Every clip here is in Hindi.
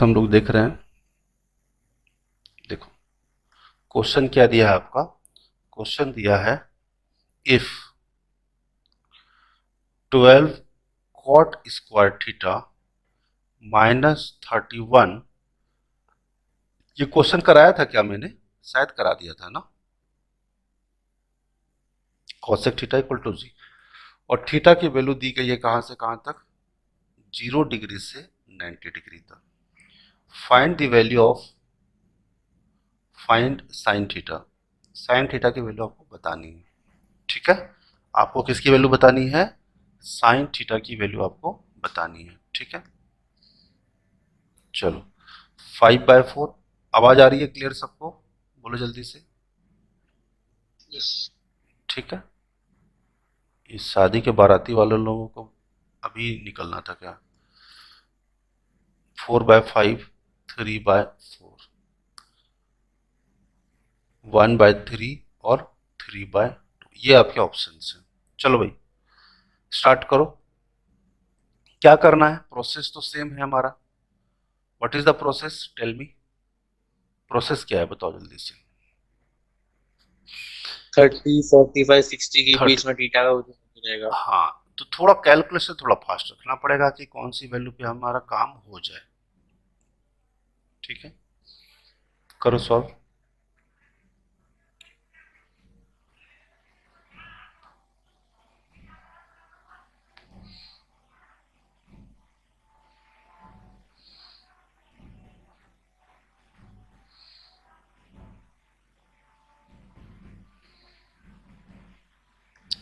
हम लोग देख रहे हैं, देखो क्वेश्चन क्या दिया है आपका। क्वेश्चन दिया है इफ 12 कॉट स्क्वायर थीटा -31। ये क्वेश्चन कराया था क्या मैंने? शायद करा दिया था ना। कॉसेक थीटा इक्वल टू जी, और थीटा की वैल्यू दी गई है कहां से कहां तक, 0 डिग्री से 90 डिग्री तक। Find the value of, find sine theta. Sine theta की वैल्यू आपको बतानी है, ठीक है। आपको किसकी वैल्यू बतानी है? साइन थीटा की वैल्यू आपको बतानी है, ठीक है। चलो 5/4। आवाज आ रही है क्लियर सबको? बोलो जल्दी से। यस। ठीक है। इस शादी के बाराती वाले लोगों को अभी निकलना था क्या? 4/5, 3/4, 1/3 और 3/2, ये आपके ऑप्शन हैं। चलो भाई स्टार्ट करो। क्या करना है? प्रोसेस तो सेम है हमारा। What is the process, tell me. Process क्या है बताओ जल्दी से। 30, 45, 60 के थर्टी, बीच में थीटा का वजन हो जाएगा। हाँ, तो थोड़ा कैलकुलेशन थोड़ा फास्ट रखना पड़ेगा कि कौन सी वैल्यू पे हमारा काम हो जाए, ठीक है। करो सॉल्व।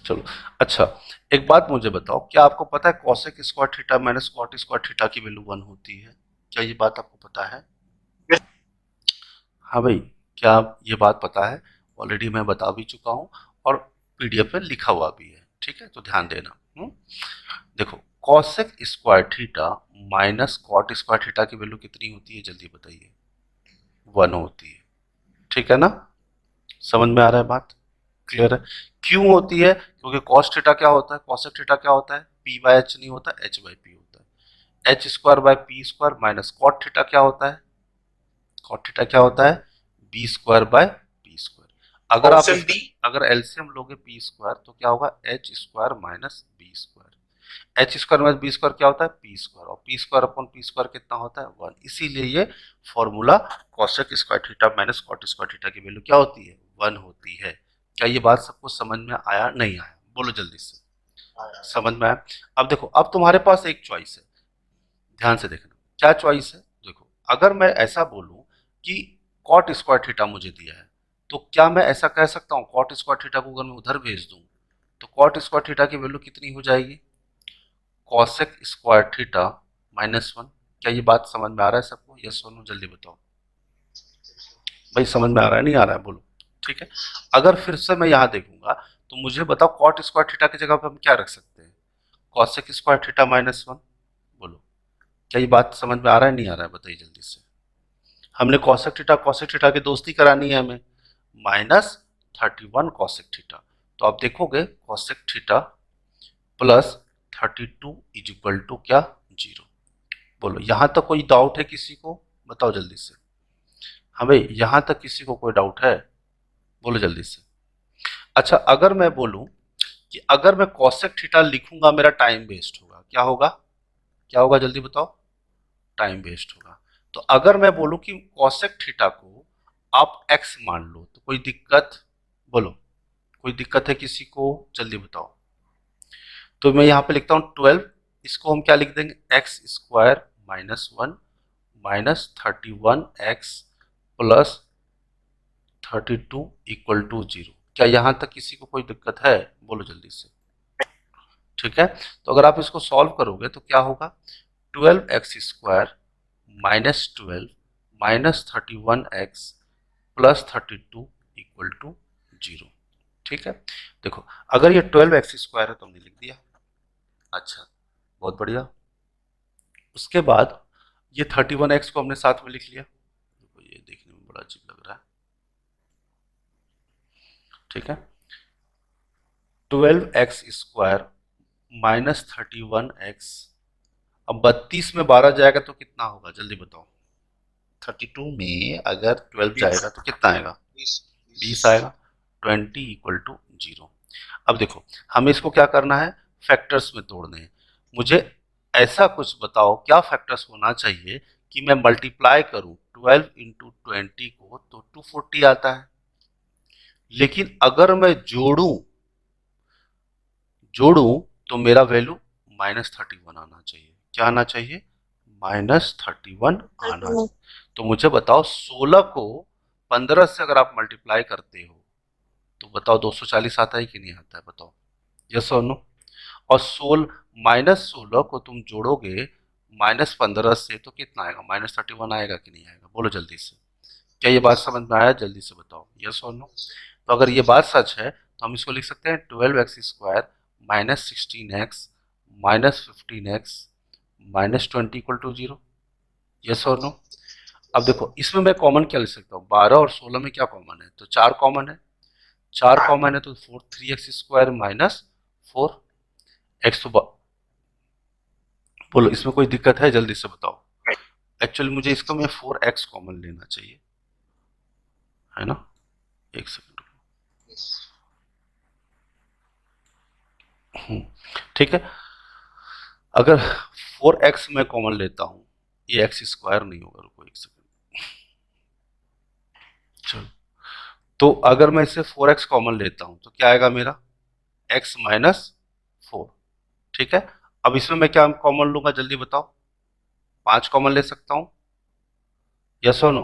चलो अच्छा, एक बात मुझे बताओ, क्या आपको पता है cosec square theta minus cot square theta की वैल्यू 1 होती है? क्या ये बात आपको पता है? हाँ भाई, क्या ये बात पता है? ऑलरेडी मैं बता भी चुका हूँ और पीडीएफ में लिखा हुआ भी है, ठीक है, तो ध्यान देना। देखो cosec square theta minus cot square theta की वैल्यू कितनी होती है जल्दी बताइए? 1 होती है, ठीक है ना। समझ में आ रहा है बात? क्लियर है? क्यों होती है? क्योंकि कॉस थीटा क्या होता है, कॉसेक थीटा क्या होता है, पी बाय एच नहीं होता, एच बाय पी होता है। H square by P square minus cot theta क्या होता है, कॉट थीटा क्या होता है, B square by P square. अगर आप ऑप्शन इसका डी। अगर एलसीएम लोगे पी स्क्वायर तो क्या होगा, H square minus B square. H square minus B square क्या होता है, पी स्क्वायर, और P square upon P square कितना होता है, 1। इसीलिए ये formula cosec square theta minus cot square theta की वैल्यू क्या होती है, 1 होती है। क्या ये बात सबको समझ में आया नहीं आया? बोलो जल्दी से। समझ में आया? अब देखो, अब तुम्हारे पास एक चॉइस है, ध्यान से देखना। क्या चॉइस है? देखो, अगर मैं ऐसा बोलूं कि कॉट स्क्वायर थीटा मुझे दिया है, तो क्या मैं ऐसा कह सकता हूं कॉट स्क्वायर थीटा को अगर मैं उधर भेज दूं तो कॉट स्क्वायर थीटा की वैल्यू कितनी हो जाएगी, कॉसेक स्क्वायर थीटा -1। क्या ये बात समझ में आ रहा है सबको? यस और नो जल्दी बताओ भाई, समझ में आ रहा है नहीं आ रहा है, बोलो। ठीक है। अगर फिर से मैं यहां देखूंगा तो मुझे बताओ कॉट स्क्वायर थीटा की जगह पे हम क्या रख सकते हैं, कॉसेक स्क्वायर थीटा -1। बोलो, क्या ये बात समझ में आ रहा है नहीं आ रहा है, बताइए जल्दी से। हमने कॉसेक थीटा की दोस्ती करानी है हमें, -31 कॉसेक थीटा। तो आप देखोगे cosec theta +32 is equal to क्या, 0। बोलो यहां तक कोई डाउट है किसी को? बताओ जल्दी से। हाँ भाई, यहां तक किसी को कोई डाउट है? बोलो जल्दी से। अच्छा, अगर मैं बोलूं कि अगर मैं कॉसेक थीटा लिखूंगा मेरा टाइम वेस्ट होगा, क्या होगा? क्या होगा जल्दी बताओ? टाइम वेस्ट होगा। तो अगर मैं बोलूं कि कॉसेक थीटा को आप एक्स मान लो तो कोई दिक्कत? बोलो, कोई दिक्कत है किसी को? जल्दी बताओ। तो मैं यहां पे लिखता हूं 12, इसको हम क्या लिख देंगे, x square -1 -31x +32 equal to 0। क्या यहां तक किसी को कोई दिक्कत है? बोलो जल्दी से। ठीक है। तो अगर आप इसको सॉल्व करोगे तो क्या होगा, 12x² -12 -31x +32 इक्वल टू 0। ठीक है। देखो, अगर ये 12x² है तो हमने लिख दिया। अच्छा, बहुत बढ़िया। उसके बाद ये 31x को हमने साथ में लिख लिया। देखो ये देखने में बड़ा अजीब लग रहा है, ठीक है। 12x² -31x, अब 32 में 12 जाएगा तो कितना होगा जल्दी बताओ? 32 में अगर 12 जाएगा तो कितना आएगा? 20 आएगा। 20 इक्वल टू 0। अब देखो हमें इसको क्या करना है, फैक्टर्स में तोड़ने हैं। मुझे ऐसा कुछ बताओ क्या फैक्टर्स होना चाहिए कि मैं मल्टीप्लाई करूं 12 इंटू 20 को तो 240 आता है, लेकिन अगर मैं जोड़ूं तो मेरा वैल्यू -31 आना चाहिए। क्या आना चाहिए? -31 आना चाहिए। तो मुझे बताओ 16 को 15 से अगर आप मल्टीप्लाई करते हो तो बताओ 240 आता है कि नहीं आता है? बताओ, यस और नो। और -16 को तुम जोड़ोगे -15 से तो कितना आएगा? -31 आएगा कि नहीं आएगा? बोलो जल्दी से। क्या ये बात समझ में आया? जल्दी से बताओ, यस और नो। तो अगर ये बात सच है तो हम इसको लिख सकते हैं 12x² -16x -15x -20 equal to 0। Yes और नो। अब देखो इसमें मैं कॉमन क्या ले सकता हूँ? 12 और 16 में क्या कॉमन है? तो 4 कॉमन है। 4 कॉमन है तो 3x² -4 एक्स। तो बोलो इसमें कोई दिक्कत है? जल्दी से बताओ। एक्चुअली मुझे इसको में 4x कॉमन लेना चाहिए, है ना? एक सेकंड। ठीक है। अगर 4x मैं कॉमन लेता हूं, ये x² नहीं होगा। रुको एक सेकंड। चलो, तो अगर मैं इसे 4x कॉमन लेता हूं तो क्या आएगा मेरा? x -4। ठीक है। अब इसमें मैं क्या कॉमन लूंगा? जल्दी बताओ। 5 कॉमन ले सकता हूं, यस और नो?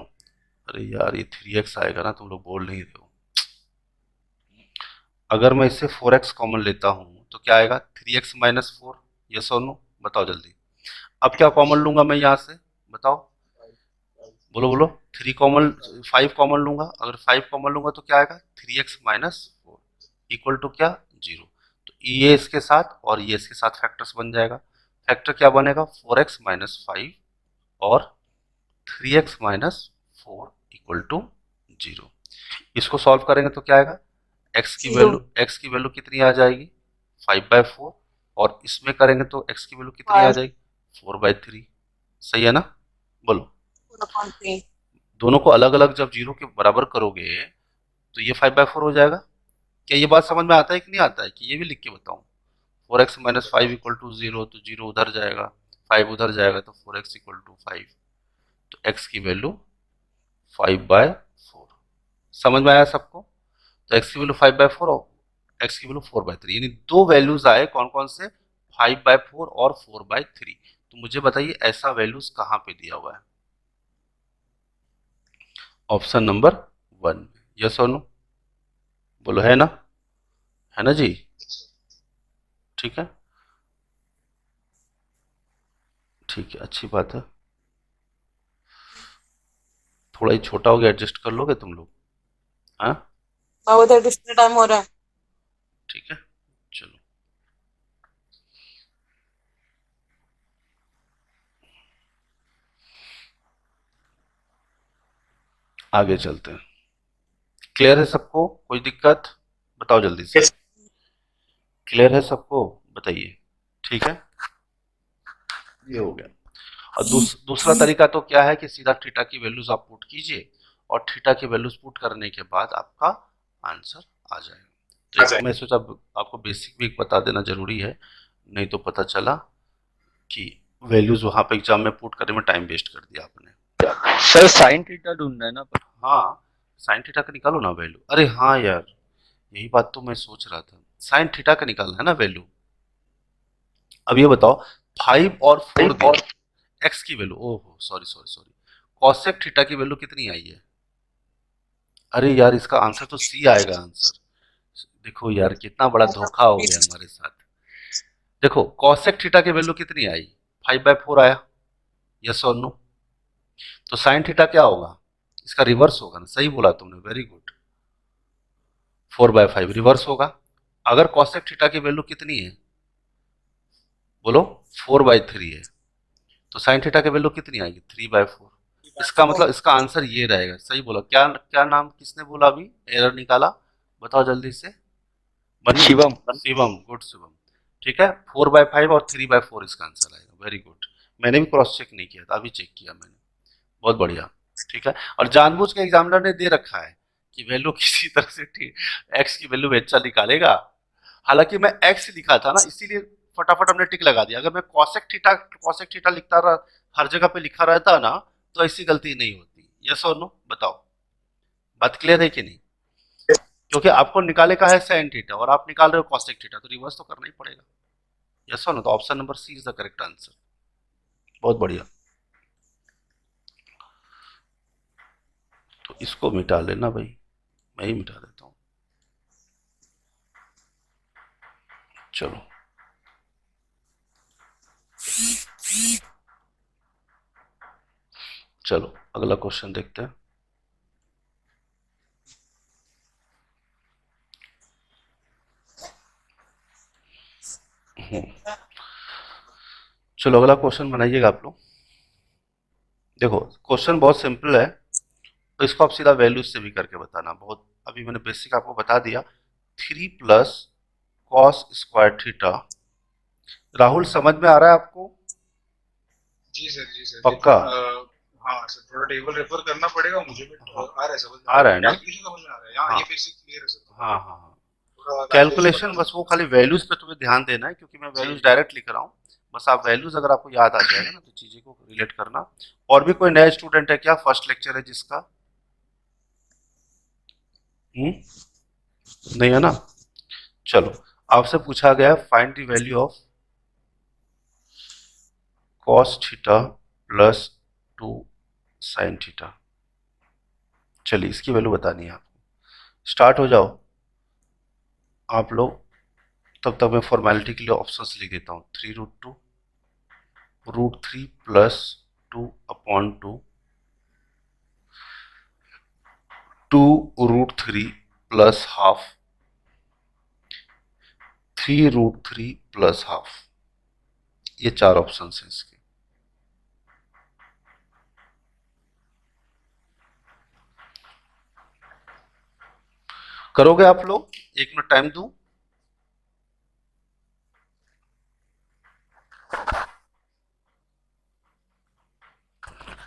अरे यार ये 3x आएगा ना, तुम लोग बोल नहीं रहे हो। अगर मैं इससे 4x कॉमन लेता हूं तो क्या आएगा? 3x -4। यस और नो? बताओ जल्दी। अब क्या कॉमन लूंगा मैं यहां से? बताओ, बोलो बोलो। 3 कॉमन, 5 कॉमन लूंगा। अगर 5 कॉमन लूंगा तो क्या आएगा? 3x -4 इक्वल टू क्या? 0। तो ये इसके साथ और ये इसके साथ फैक्टर्स बन जाएगा। फैक्टर क्या बनेगा? 4x -5 और 3x -4 इक्वल टू 0। इसको सॉल्व करेंगे तो क्या आएगा? x की वैल्यू कितनी आ जाएगी? 5/4। और इसमें करेंगे तो x की वैल्यू कितनी आ जाएगी? 4/3। सही है ना? बोलो। दोनों को अलग अलग जब 0 के बराबर करोगे तो ये 5/4 हो जाएगा। क्या ये बात समझ में आता है कि नहीं आता है? कि ये भी लिख के बताऊं? 4x -5 इक्वल टू 0, तो 0 उधर जाएगा, 5 उधर जाएगा, तो 4x इक्वल टू 5। तो x की वैल्यू 5/4। समझ में आया सबको? तो x की वैल्यू 5/4 और x की वैल्यू 4/3, यानी दो वैल्यूज आए। कौन कौन से? 5/4 और 4/3। तो मुझे बताइए ऐसा वैल्यूज कहां पे दिया हुआ है? Option number 1। यस और नो? बोलो, है ना? है ना जी? ठीक है, ठीक है, अच्छी बात है। थोड़ा ही छोटा हो गया, एडजस्ट कर लोगे तुम लोग? हाँ, बहुत डिस्प्ले टाइम हो रहा है। ठीक है, चलो आगे चलते हैं। क्लियर है सबको? कोई दिक्कत? बताओ जल्दी से। क्लियर है सबको? बताइए। ठीक है, ये हो गया। और दूसरा तरीका तो क्या है कि सीधा थीटा की वैल्यूज आप पुट कीजिए और थीटा की वैल्यूज पुट करने के बाद आपका आंसर आ जाएगा। तो मैं सोचा आपको बेसिक भी बता देना जरूरी है, नहीं तो पता चला कि वैल्यूज वहां पे एग्जाम में पुट करने में टाइम वेस्ट कर दिया आपने। सर साइन थीटा ढूंढना है ना? हाँ, साइन थीटा का निकालो ना वैल्यू। अरे हाँ यार, यही बात तो मैं सोच रहा था। साइन थीटा का निकालना है ना वैल्यू। अब ये बताओ 5 और 4 दिया, एक्स की वैल्यू, ओहो sorry sorry sorry, cosec theta की वैल्यू कितनी आई है? अरे यार इसका आंसर तो सी आएगा आंसर। देखो यार कितना बड़ा धोखा हो गया हमारे साथ। देखो कॉसेक थीटा की वैल्यू कितनी आई? 5/4 आया। यस और नो? तो साइन थीटा क्या होगा? इसका रिवर्स होगा ना। सही बोला तुमने, वेरी गुड। 4/5 रिवर्स होगा। अगर कॉसेक थीटा की वैल्यू कितनी है? बोलो, 4/3 है। तो साइन थीटा की वैल्यू कितनी आएगी? 3/4। इसका मतलब इसका आंसर ये रहेगा। सही बोला। क्या क्या नाम किसने बोला अभी? एरर निकाला, बताओ जल्दी से। शिवम। शिवम, गुड शिवम। ठीक है, 4/5 और 3/4 इसका आंसर आएगा। Very good. मैंने भी क्रॉस चेक नहीं किया था, अभी चेक किया मैंने। बहुत बढ़िया। ठीक है, और जानबूझ के एग्जामिनर ने दे रखा है कि वैल्यू किसी तरह से एक्स की वैल्यू अच्छा निकालेगा। हालांकि मैं एक्स लिखा था ना, इसीलिए फटाफट हमने टिक लगा दिया। अगर मैं कॉसेक थीटा लिखता रहा, हर जगह पे लिखा रहता ना, तो ऐसी गलती नहीं होती। यस और नो बताओ, बात क्लियर है कि नहीं? क्योंकि आपको निकाले का है साइन थीटा और आप निकाल रहे हो कॉसेक थीटा, तो रिवर्स तो करना ही पड़ेगा। यस और नो? तो option number C is the correct answer. बहुत बढ़िया। तो इसको मिटा लेना भाई, मैं ही मिटा देता हूँ। चलो चलो अगला क्वेश्चन देखते हैं। चलो अगला क्वेश्चन बनाइएगा आप लोग। देखो क्वेश्चन बहुत सिंपल है, तो इसको आप सीधा वैल्यूज से भी करके बताना। बहुत अभी मैंने बेसिक आपको बता दिया। 3 + cos² थीटा। राहुल समझ में आ रहा है आपको? जी सर, जी सर। पक्का? हाँ सर, थोड़ा टेबल रेफर करना पड़ेगा मुझे भी। हाँ, आ रहा है, समझ में आ रहा है ना? कैलकुलेशन समझ में आ रहा है। हाँ, हाँ ये बेसिक क्लियर है सर। हाँ हाँ हाँ। थोड़ा कैलकुलेशन कैलकुलेशन करना बस वो है। खाली वैल्यूज पे तुम्हें ध्यान देना है, क्योंकि मैं वैल्यूज डायरेक्ट लिख रहा हूँ। बस आप वैल्यूज अगर आपको याद आ जाएगा ना, तो चीजें को रिलेट करना। और भी कोई नया स्टूडेंट है क्या? फर्स्ट लेक्चर है जिसका? नहीं है ना? चलो, आपसे पूछा गया find the value of cos theta plus 2 sin theta. चलिए इसकी वैल्यू बतानी है आपको। स्टार्ट हो जाओ आप लोग। तब तक मैं फॉर्मेलिटी के लिए ऑप्शंस लिख देता हूँ। 3√2 √3 plus 2/2 2√3 plus half 3√3 plus half. ये चार ऑप्शन हैं इसके। करोगे आप लोग? 1 मिनट टाइम दूं?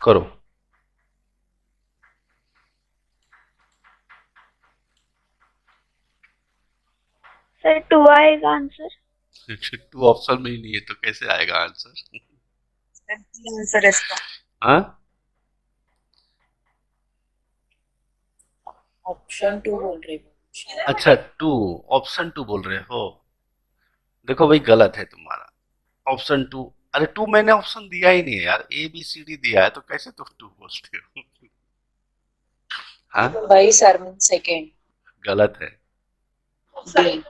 करो। सर 2 आएगा आंसर। 2 ऑप्शन में ही नहीं है तो कैसे आएगा आंसर? आंसर इसका हाँ, ऑप्शन 2 बोल रही हूँ। अच्छा 2, ऑप्शन 2 बोल रहे हो? देखो भाई गलत है तुम्हारा ऑप्शन 2। अरे 2 मैंने ऑप्शन दिया ही नहीं है यार, ए बी सी डी दिया है, तो कैसे तुम 2 बोलते हो? हाँ, भाई सरमन सेकंड गलत है। बी।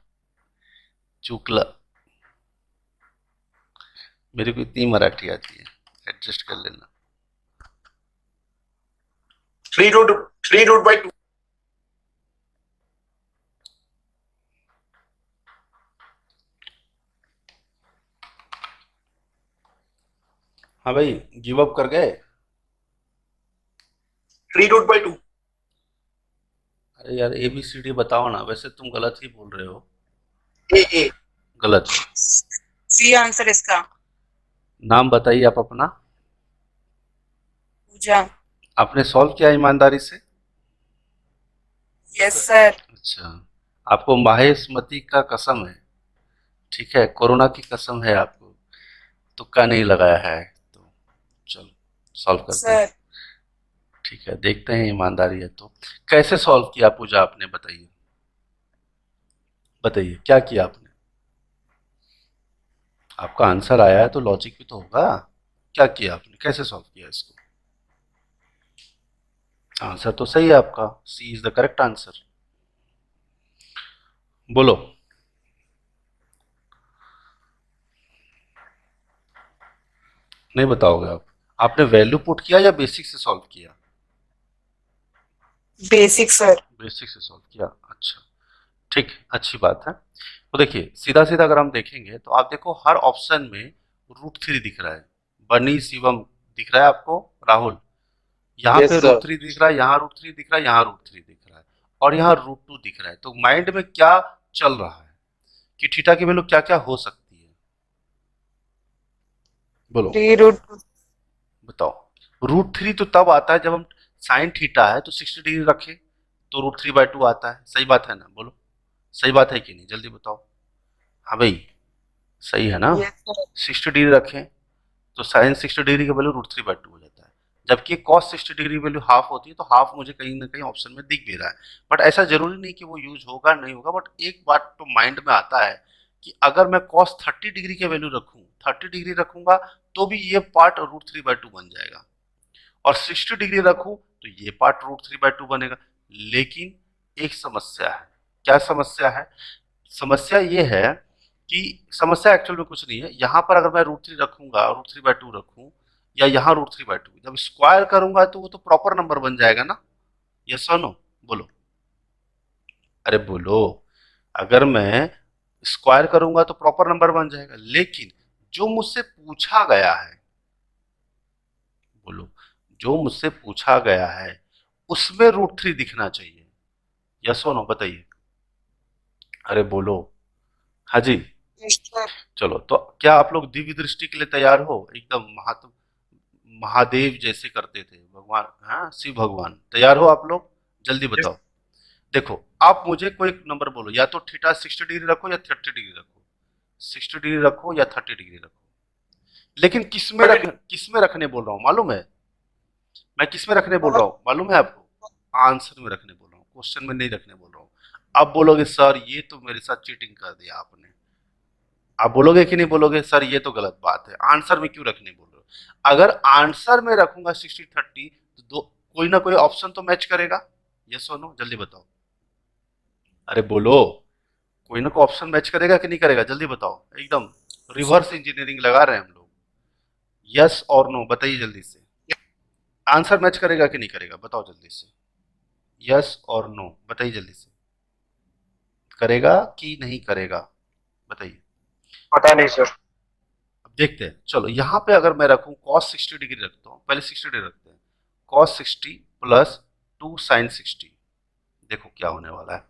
चुकला। मेरे को इतनी मराठी आती है, एडजस्ट कर लेना। 3√2। हाँ भाई, गिव अप कर गए? 3√2। अरे यार ए बी सी डी बताओ ना, वैसे तुम गलत ही बोल रहे हो। ए। गलत। सी आंसर इसका। नाम बताइए आप अपना। पूजा। आपने सॉल्व किया ईमानदारी से? Yes sir. अच्छा, आपको माहेशमती का कसम है, ठीक है, कोरोना की कसम है आपको, तुक्का नहीं लगाया है। तो चलो सॉल्व करते हैं। सर ठीक है, देखते हैं ईमानदारी है तो। कैसे सॉल्व किया पूजा आपने? बताइए बताइए क्या किया आपने? आपका आंसर आया है तो लॉजिक भी तो होगा। क्या किया आपने, कैसे सॉल्व किया इसको? आंसर तो सही है आपका, सी इज द करेक्ट आंसर। बोलो। नहीं बताओगे आप? आपने वैल्यू पुट किया या बेसिक से सॉल्व किया? Basic sir. बेसिक से सॉल्व किया, अच्छा। ठीक, अच्छी बात है। तो देखिए सीधा सीधा अगर हम देखेंगे तो आप देखो हर ऑप्शन में √3 दिख रहा है। बनी शिवम दिख रहा है आपको? राहुल, यहाँ Yes, पे sir. √3 दिख रहा है, यहाँ √3 दिख रहा है, यहाँ √3 दिख रहा है, और यहाँ √2 दिख रहा है। तो माइंड में क्या चल रहा है कि थीटा की वैल्यू क्या क्या हो सकती है? बोलो 3√2। बताओ। √3 तो तब आता है जब हम साइन थीटा है तो 60 डिग्री रखे तो √3/2 आता है, सही बात है ना, बोलो सही बात है कि नहीं, जल्दी बताओ। हाँ भाई सही है ना, Yes, sir. 60 डिग्री रखें तो साइन 60 डिग्री का वैल्यू √3/2 हो जाता है, जबकि कॉस 60 डिग्री वैल्यू हाफ होती है, तो हाफ मुझे कहीं ना कहीं ऑप्शन में दिख भी रहा है, बट ऐसा जरूरी नहीं कि वो यूज होगा नहीं होगा, बट एक बात तो माइंड में आता है कि अगर मैं कॉस 30 डिग्री के वैल्यू रखूं, 30 डिग्री रखूंगा तो भी ये पार्ट √3/2 बन जाएगा, और 60 डिग्री रखूं तो ये पार्ट √3/2 बनेगा। लेकिन एक समस्या है, क्या समस्या है, समस्या ये है कि समस्या एक्चुअल में कुछ नहीं है, यहाँ पर अगर मैं √3 रखूंगा, √3/2 रखूं, या यहाँ √3/2, जब स्क्वायर करूंगा तो वो तो प्रॉपर नंबर बन जाएगा ना, यस और नो, बोलो, अरे बोलो, अगर मैं स्क्वायर करूंगा तो प्रॉपर नंबर बन जाएगा, लेकिन जो मुझसे पूछा गया है, बोलो, जो मुझसे पूछा गया है उसमें √3 दिखना चाहिए, यस और नो बताइए, अरे बोलो, हाँ जी, Yes, sir. चलो तो क्या आप लोग दिव्य दृष्टि के लिए तैयार हो, एकदम महादेव जैसे करते थे भगवान, हाँ शिव भगवान, तैयार हो आप लोग, जल्दी बताओ। देखो आप मुझे कोई नंबर बोलो, या तो थीटा 60 डिग्री रखो या 30 डिग्री रखो, 60 डिग्री रखो या 30 डिग्री रखो, लेकिन किस में रखने बोल रहा हूँ मालूम है, मैं किस में रखने बोल रहा हूँ मालूम है आपको, आंसर में रखने बोल रहा हूँ, क्वेश्चन में नहीं रखने बोल रहा हूँ। आप बोलोगे सर ये तो मेरे साथ चीटिंग कर दिया आपने, आप बोलोगे कि नहीं बोलोगे, सर ये तो गलत बात है, आंसर में क्यों रखने बोल रहे हो, अगर आंसर में रखूंगा 60-30 तो कोई ना कोई ऑप्शन तो मैच करेगा, यस और नो, जल्दी बताओ, अरे बोलो, कोई ना कोई ऑप्शन मैच करेगा कि नहीं करेगा, जल्दी बताओ, एकदम रिवर्स इंजीनियरिंग लगा रहे हैं हम लोग, यस और नो बताइए जल्दी से, आंसर मैच करेगा कि नहीं करेगा, बताओ जल्दी से, यस और नो बताइए जल्दी से, करेगा कि नहीं करेगा, बताइए, पता नहीं सर। अब देखते हैं, चलो यहाँ पे अगर मैं रखूं cos 60 डिग्री रखता हूँ, पहले 60 डिग्री रखते हैं, cos 60 प्लस 2 sin 60, देखो क्या होने वाला है,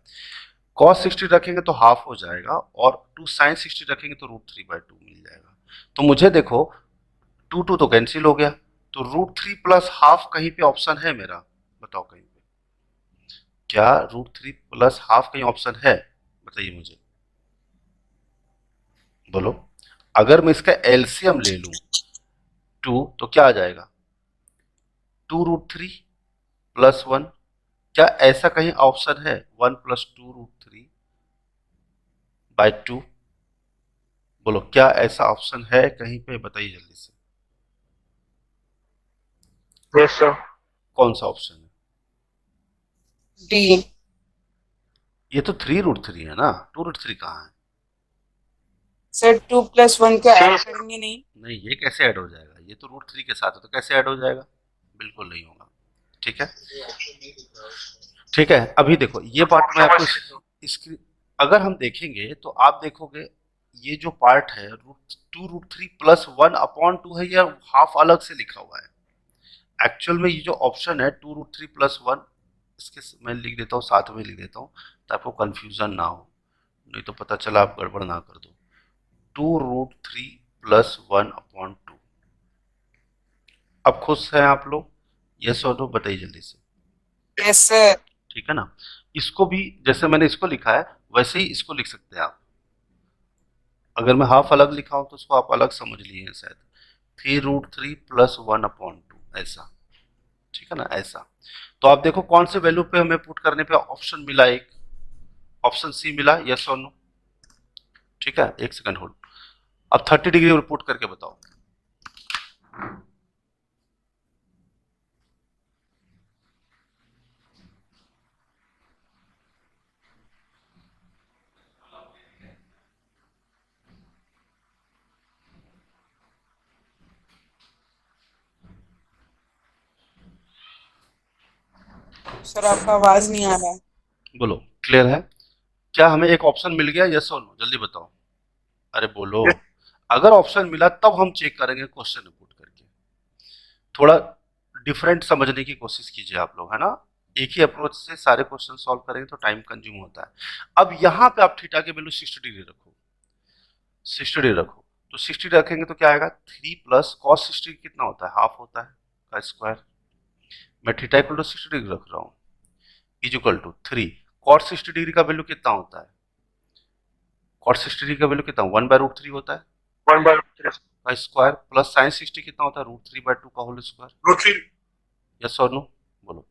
cos 60 रखेंगे तो हाफ हो जाएगा, और 2 sin 60 रखेंगे तो √3/2 मिल जाएगा, तो मुझे देखो 2 तो कैंसिल हो गया, तो √3 प्लस हाफ कहीं पे ऑप्शन है मेरा, बताओ कहीं पे, क्या √3 प्लस हाफ कहीं ऑप्शन है, बताइए मुझे, बोलो, अगर मैं इसका एलसीएम ले लूं 2 तो क्या आ जाएगा, 2√3 प्लस 1, क्या ऐसा कहीं ऑप्शन है 1 प्लस 2√3/2, बोलो क्या ऐसा ऑप्शन है कहीं पे, बताइए जल्दी से, यस सर। कौन सा ऑप्शन है, D. ये तो 3√3 है ना, 2√3 कहाँ है, सर 2 + 1 क्या ऐड करेंगे नहीं? नहीं ये कैसे ऐड हो जाएगा, ये तो √3 के साथ है तो कैसे ऐड हो जाएगा, बिल्कुल नहीं होगा, ठीक है, ठीक है, अभी देखो ये पार्ट में आपको इसकी अगर हम देखेंगे तो आप देखोगे ये जो पार्ट है 2√3 प्लस 1/2 है, यह हाफ अलग से लिखा हुआ है, एक्चुअल में ये जो ऑप्शन है 2√3 प्लस 1, इसके मैं लिख देता हूँ, साथ में लिख देता हूँ ताकि आपको कंफ्यूजन ना हो, नहीं तो पता चला आप गड़बड़ ना कर दो, 2√3 प्लस 1/2, अब खुश हैं आप लोग, यस और नो बताइए जल्दी से, यस सर। ठीक है ना, इसको भी जैसे मैंने इसको लिखा है वैसे ही इसको लिख सकते हैं आप, अगर मैं हाफ अलग लिखा हूं तो उसको आप अलग समझ लिए हैं शायद, 3√3 प्लस 1/2 ऐसा, ठीक है ना, ऐसा, तो आप देखो कौन से वैल्यू पे हमें पुट करने पे ऑप्शन मिला, एक ऑप्शन सी मिला, यस और नो, ठीक है, एक सेकंड होल्ड, अब 30 डिग्री पुट करके बताओ, सर आपका आवाज नहीं आ रहा है। बोलो क्लियर है, क्या हमें एक ऑप्शन मिल गया, यस और नो, जल्दी बताओ, अरे बोलो, अगर ऑप्शन मिला तब हम चेक करेंगे क्वेश्चन पुट करके, थोड़ा डिफरेंट समझने की कोशिश कीजिए आप लोग, है ना, एक ही अप्रोच से सारे क्वेश्चन सॉल्व करेंगे तो टाइम कंज्यूम होता है, अब यहाँ पे आप थीटा के वैल्यू 60 डिग्री रखो, 60 डिग्री रखो, तो 60 रखेंगे तो क्या आएगा, 3 प्लस cos 60 कितना होता है, हाफ होता है का स्क्वायर, मैं थीटा इक्वल टू 60 डिग्री रख रहा हूँ, is equal to 3 cot 60 degree का वैल्यू कितना होता है? कॉट 60 डिग्री का वैल्यू कितना 1/√3 होता है 1/√3 का स्क्वायर, प्लस साइन 60 कितना होता है √3/2 का होल स्क्वायर। √3 यस और नो बोलो।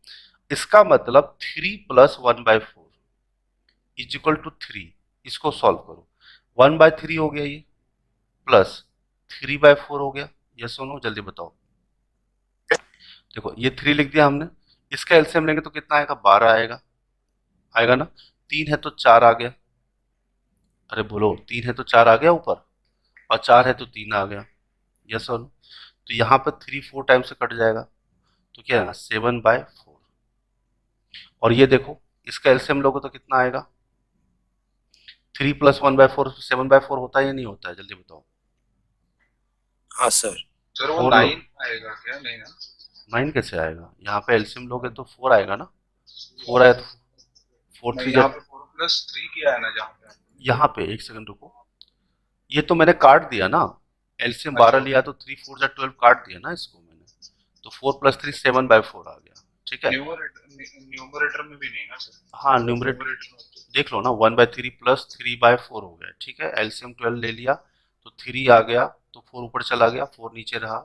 इसका मतलब 3 + 1/4 इज इक्वल टू 3। इसको सॉल्व करो, 1/3 हो गया ये, प्लस 3/4 हो गया। यस और नो जल्दी बताओ। देखो ये 3 लिख दिया हमने, इसका एलसीएम लेंगे तो कितना आएगा 12 आएगा, आएगा ना। 3 है तो 4 आ गया, अरे बोलो 3 है तो 4 आ गया ऊपर, और 4 है तो 3 आ गया। यस और नो। तो यहाँ पर 3 4 टाइम से कट जाएगा, तो क्या आएगा 7/4। और ये देखो इसका एलसीएम लोगे तो कितना आएगा 3 + 1/4 7/4 होता है या नहीं होता है, जल्दी बताओ। हाँ सर। सर वो Four 9 लो। आएगा क्या? नहीं ना, 9 कैसे आएगा, यहाँ पे एलसीएम लोगे तो 4 आएगा ना, 4 आया तो 4 नहीं 3 यहाँ पे 4 + 3 किया है ना जहाँ पे। यहाँ पे एक सेकंड रुको, ये तो मैंने काट दिया ना, एलसीएम 12 लिया तो 3 4 12 काट दिया ना इसको मैंने, तो 4 + 3 7/4 आ गया। ठीक है, न्यूमरेटर में भी नहीं ना सर। हाँ न्यूमरेटर देख लो ना, 1/3 + 3/4 हो गया। ठीक है, एलसीएम 12 ले लिया तो 3 आ गया, तो 4 ऊपर चला गया, 4 नीचे रहा,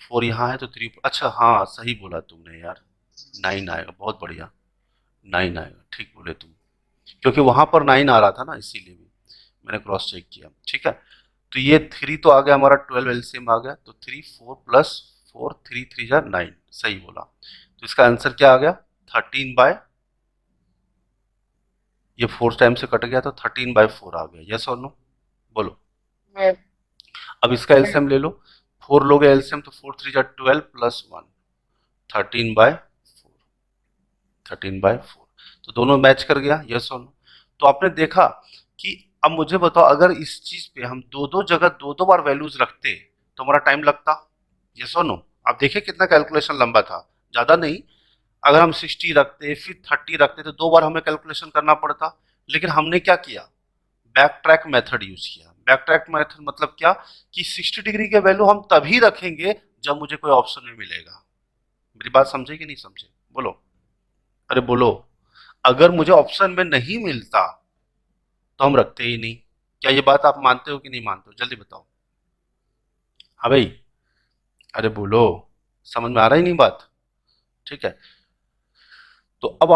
4 यहाँ है तो 3। अच्छा हाँ सही बोला तुमने यार, 9 आएगा, बहुत बढ़िया 9 आएगा, ठीक बोले तुम, क्योंकि वहां पर 9 आ रहा था ना, इसीलिए भी मैंने क्रॉस चेक किया। ठीक है, तो ये 3 तो आ गया हमारा, 12 एलसीएम आ गया, तो 3 4 + 4 3 3 जा 9, सही बोला। तो इसका आंसर क्या आ गया 13 ये 4 टाइम से कट गया तो 13/4 आ गया। यस और नो बोलो। अब इसका एलसीएम ले लो, 4 लोगे एलसीएम तो 4 3 जा 12 + 1 13/4 13/4, तो दोनों मैच कर गया। यस और नो। तो आपने देखा कि अब मुझे बताओ, अगर इस चीज पे हम दो दो जगह दो दो बार वैल्यूज रखते तो हमारा टाइम लगता। यस और नो। आप देखिए कितना कैलकुलेशन लंबा था, ज्यादा नहीं। अगर हम 60 रखते फिर 30 रखते तो 2 बार हमें कैलकुलेशन करना पड़ता, लेकिन हमने क्या किया बैक ट्रैक मेथड यूज किया। बैक ट्रैक मेथड मतलब क्या कि 60 डिग्री के वैल्यू हम तभी रखेंगे जब मुझे कोई ऑप्शन में मिलेगा। मेरी बात समझे कि नहीं समझे बोलो, अरे बोलो। अगर मुझे ऑप्शन में नहीं मिलता तो हम रखते ही नहीं। क्या ये बात आप मानते हो कि नहीं मानते हो, जल्दी बताओ। हाँ भाई, अरे बोलो, समझ में आ रहा ही नहीं बात। ठीक है, तो अब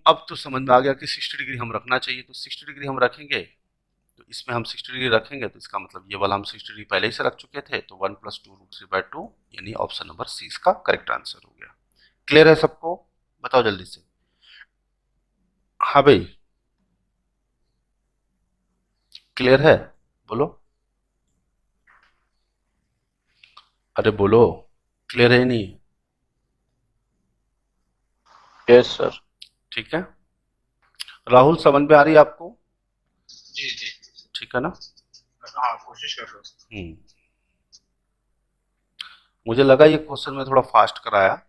अब तो समझ में आ गया कि 60 डिग्री हम रखना चाहिए, तो 60 डिग्री हम रखेंगे, तो इसमें हम 60 डिग्री रखेंगे तो इसका मतलब ये वाला हम 60 डिग्री पहले ही से रख चुके थे, तो 1 + 2√3/2 यानी ऑप्शन नंबर सी इसका करेक्ट आंसर हो गया। क्लियर है सबको, बताओ जल्दी से। हाँ भाई, क्लियर है बोलो, अरे बोलो, क्लियर है नहीं? Yes sir. ठीक है, राहुल समझ में आ रही है आपको? जी जी ठीक है ना? हाँ कोशिश कर रहा हूँ। मुझे लगा ये क्वेश्चन में थोड़ा फास्ट कराया,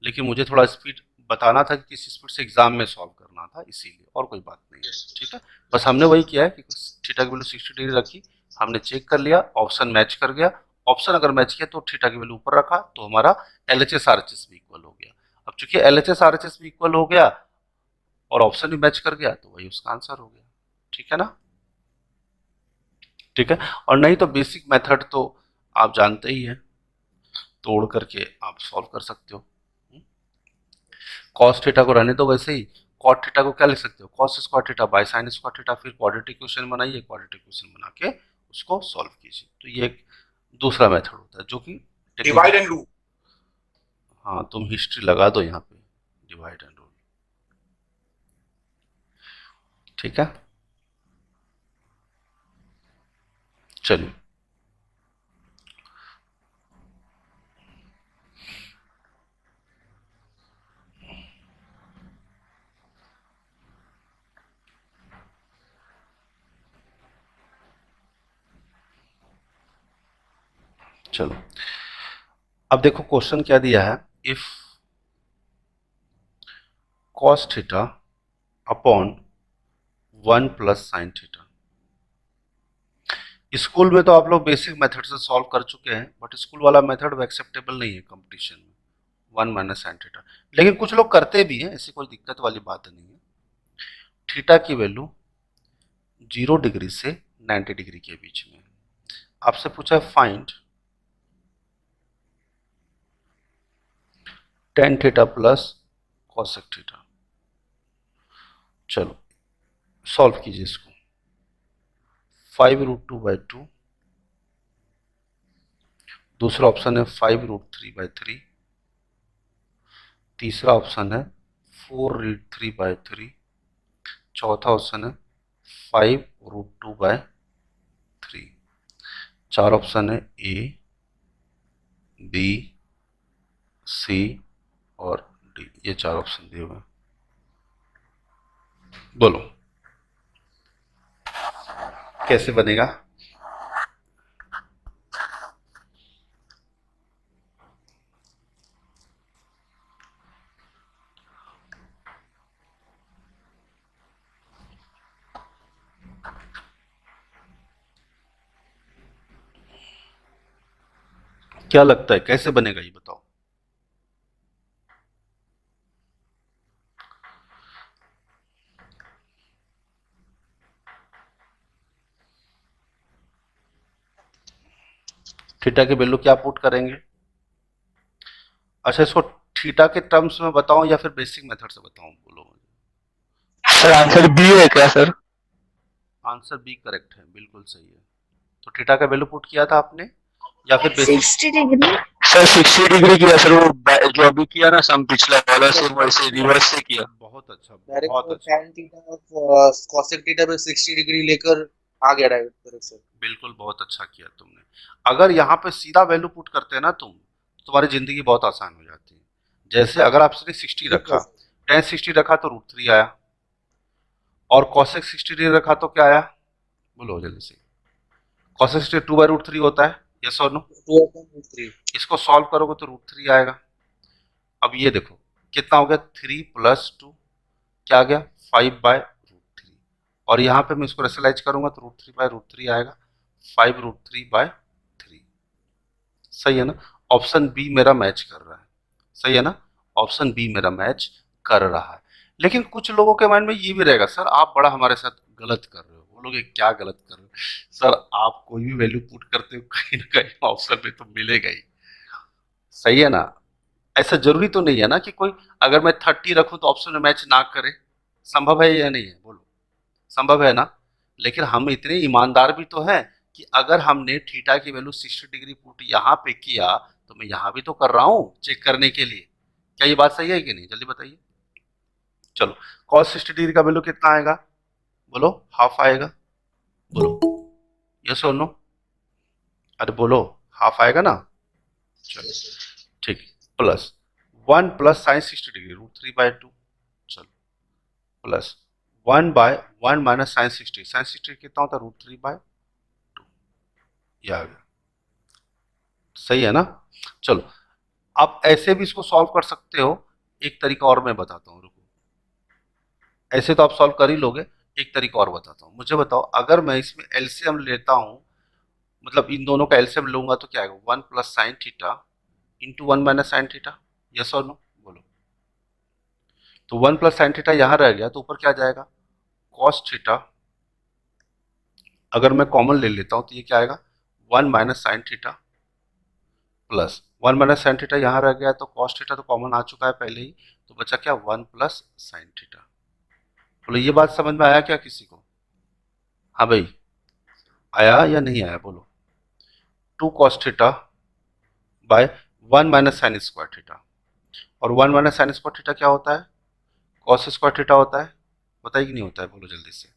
लेकिन मुझे थोड़ा स्पीड बताना था कि किस स्पीड से एग्जाम में सॉल्व करना था, इसीलिए, और कोई बात नहीं है। ठीक है, बस हमने वही किया है कि थीटा की वैल्यू 60 डिग्री रखी, हमने चेक कर लिया, ऑप्शन मैच कर गया। ऑप्शन अगर मैच किया तो थीटा की वैल्यू ऊपर रखा, तो हमारा LHS RHS भी इक्वल हो गया। अब चूंकि LHS RHS भी इक्वल हो गया और ऑप्शन भी मैच कर गया, तो वही उसका आंसर हो गया। ठीक है ना? ठीक है, और नहीं तो बेसिक मेथड तो आप जानते ही हैं, तोड़ करके आप सॉल्व कर सकते हो। कॉस थीटा को रहने दो वैसे ही, कॉट थीटा को क्या लिख सकते हो cos square theta by sine square theta, फिर क्वाड्रेटिक इक्वेशन बनाइए, क्वाड्रेटिक इक्वेशन बना के उसको सॉल्व कीजिए। तो ये एक दूसरा मेथड होता है जो कि डिवाइड एंड रूल। हाँ तुम हिस्ट्री लगा दो यहाँ पे, डिवाइड एंड रूल। ठीक है, चलिए चलो, अब देखो क्वेश्चन क्या दिया है, if cos theta upon 1 + sine theta. School में तो आप लोग बेसिक मेथड से सॉल्व कर चुके हैं, बट स्कूल वाला मेथड एक्सेप्टेबल नहीं है कंपटीशन में। 1 माइनस साइन थीटा। लेकिन कुछ लोग करते भी हैं, ऐसी कोई दिक्कत वाली बात नहीं है। थीटा की वैल्यू 0 डिग्री से 90 डिग्री के बीच में। आपसे पूछा है find tan theta plus cosec theta. चलो सॉल्व कीजिए इसको। 5√2/2, दूसरा ऑप्शन है 5√3/3, तीसरा ऑप्शन है 4√3/3, चौथा ऑप्शन है 5√2/3। चार ऑप्शन है ए, बी, सी और डी। ये चार ऑप्शन दिए हुए हैं। बोलो कैसे बनेगा? क्या लगता है कैसे बनेगा ये बताओ। थीटा की वैल्यू क्या पुट करेंगे? अच्छा इसको थीटा के टर्म्स में बताऊं या फिर बेसिक मेथड से बताऊं? बोलो मुझे। सर आंसर बी है क्या सर? आंसर बी करेक्ट है, बिल्कुल सही है। तो थीटा का वैल्यू पुट किया था आपने या फिर बेसिक? 60 डिग्री। सर 60 डिग्री किया सर, वो जो अभी किया ना सम पिछला वाला से वैसे रिवर्स से किया। बहुत अच्छा, बहुत डायरेक्ट अच्छा, tan थीटा cosec थीटा पे 60 डिग्री लेकर आ गया डायरेक्ट से। बिल्कुल बहुत अच्छा किया तुमने। अगर यहाँ पे सीधा वैल्यू पुट करते ना तुम, तुम्हारी जिंदगी बहुत आसान हो जाती है। जैसे अगर आपने 60 रखा, tan 60 रखा तो √3 आया, और cosec 60 डिग्री रखा तो क्या आया? बोलो जल्दी से। cosec 60 2/√3 होता है, यस और नो? 2/√3। इसको सॉल्व करोगे तो √3 आएगा। अब ये देखो कितना हो गया, 3 + 2 क्या आ गया, 5/√3। और यहाँ पे मैं इसको रेशनलाइज करूंगा तो √3/√3 आएगा, 5√3/3। सही है ना? ऑप्शन बी मेरा मैच कर रहा है। सही है ना? ऑप्शन बी मेरा मैच कर रहा है। लेकिन कुछ लोगों के माइंड में ये भी रहेगा, सर आप बड़ा हमारे साथ गलत कर रहे हो। बोलोगे क्या गलत कर रहे हो? सर आप कोई भी वैल्यू पुट करते हो कहीं ना कहीं ऑप्शन में तो मिलेगा ही। सही है ना? ऐसा जरूरी तो नहीं है ना कि कोई, अगर मैं 30 रखूं तो ऑप्शन में मैच ना करे। संभव है या नहीं है? बोलो संभव है ना? लेकिन हम इतने ईमानदार भी तो हैं कि अगर हमने थीटा की वैल्यू 60 डिग्री पुट यहाँ पे किया तो मैं यहाँ भी तो कर रहा हूँ चेक करने के लिए। क्या ये बात सही है कि नहीं? जल्दी बताइए। चलो cos 60 डिग्री का वैल्यू कितना आएगा? बोलो हाफ आएगा। बोलो यस और नो? अरे बोलो हाफ आएगा ना? चलो ठीक, प्लस 1 + sin 60 डिग्री √3/2। चलो प्लस 1/1 माइनस sin 60, sin 60 कितना होता है? √3/2। ये आ गया। सही है ना? चलो आप ऐसे भी इसको सॉल्व कर सकते हो। एक तरीका और मैं बताता हूँ, रुको। ऐसे तो आप सॉल्व कर ही लोगे, एक तरीका और बताता हूँ। मुझे बताओ अगर मैं इसमें एलसीएम लेता हूँ, मतलब इन दोनों का एलसीएम लूंगा तो क्या आएगा? 1 + sin theta into 1 minus sin theta. Yes और नो? बोलो। तो 1 + sin थीटा यहाँ रह गया तो ऊपर क्या जाएगा? cos theta. अगर मैं कॉमन ले लेता हूँ तो ये क्या आएगा? 1 minus sin theta plus 1 minus sin theta यहाँ रह गया तो cos थीटा तो कॉमन आ चुका है पहले ही, तो बचा क्या? 1 + sin थीटा। बोलो ये बात समझ में आया क्या किसी को? हाँ भाई आया या नहीं आया? बोलो। 2 cos theta bye 1 minus sin square theta, और 1 माइनस sin स्क्वायर थीटा क्या होता है? cos स्क्वायर थीटा होता है। बताइए कि नहीं होता है? बोलो जल्दी से।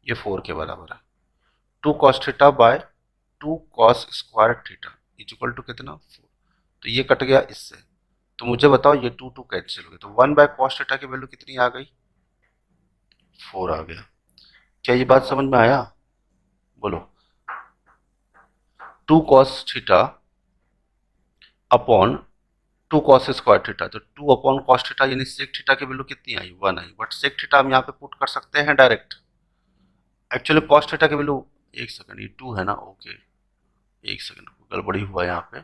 ये 4 के बराबर है। 2 cos theta by 2 cos square theta equal to कितना? 4। तो ये कट गया इससे, तो मुझे बताओ ये 2 2 कैंसिल हो गया, तो 1/cos थीटा की वैल्यू कितनी आ गई? 4 आ गया। क्या ये बात समझ में आया? बोलो। 2 cos theta upon 2 cos square theta, तो 2 अपॉन cos थीटा यानी sec थीटा की वैल्यू कितनी आई? 1 आई। बट sec थीटा हम यहाँ पे पुट कर सकते हैं डायरेक्ट। एक्चुअली cos थीटा की वैल्यू, एक सेकंड, ये 2 है ना? ओके एक सेकंड, गड़बड़ी हुआ यहाँ पे।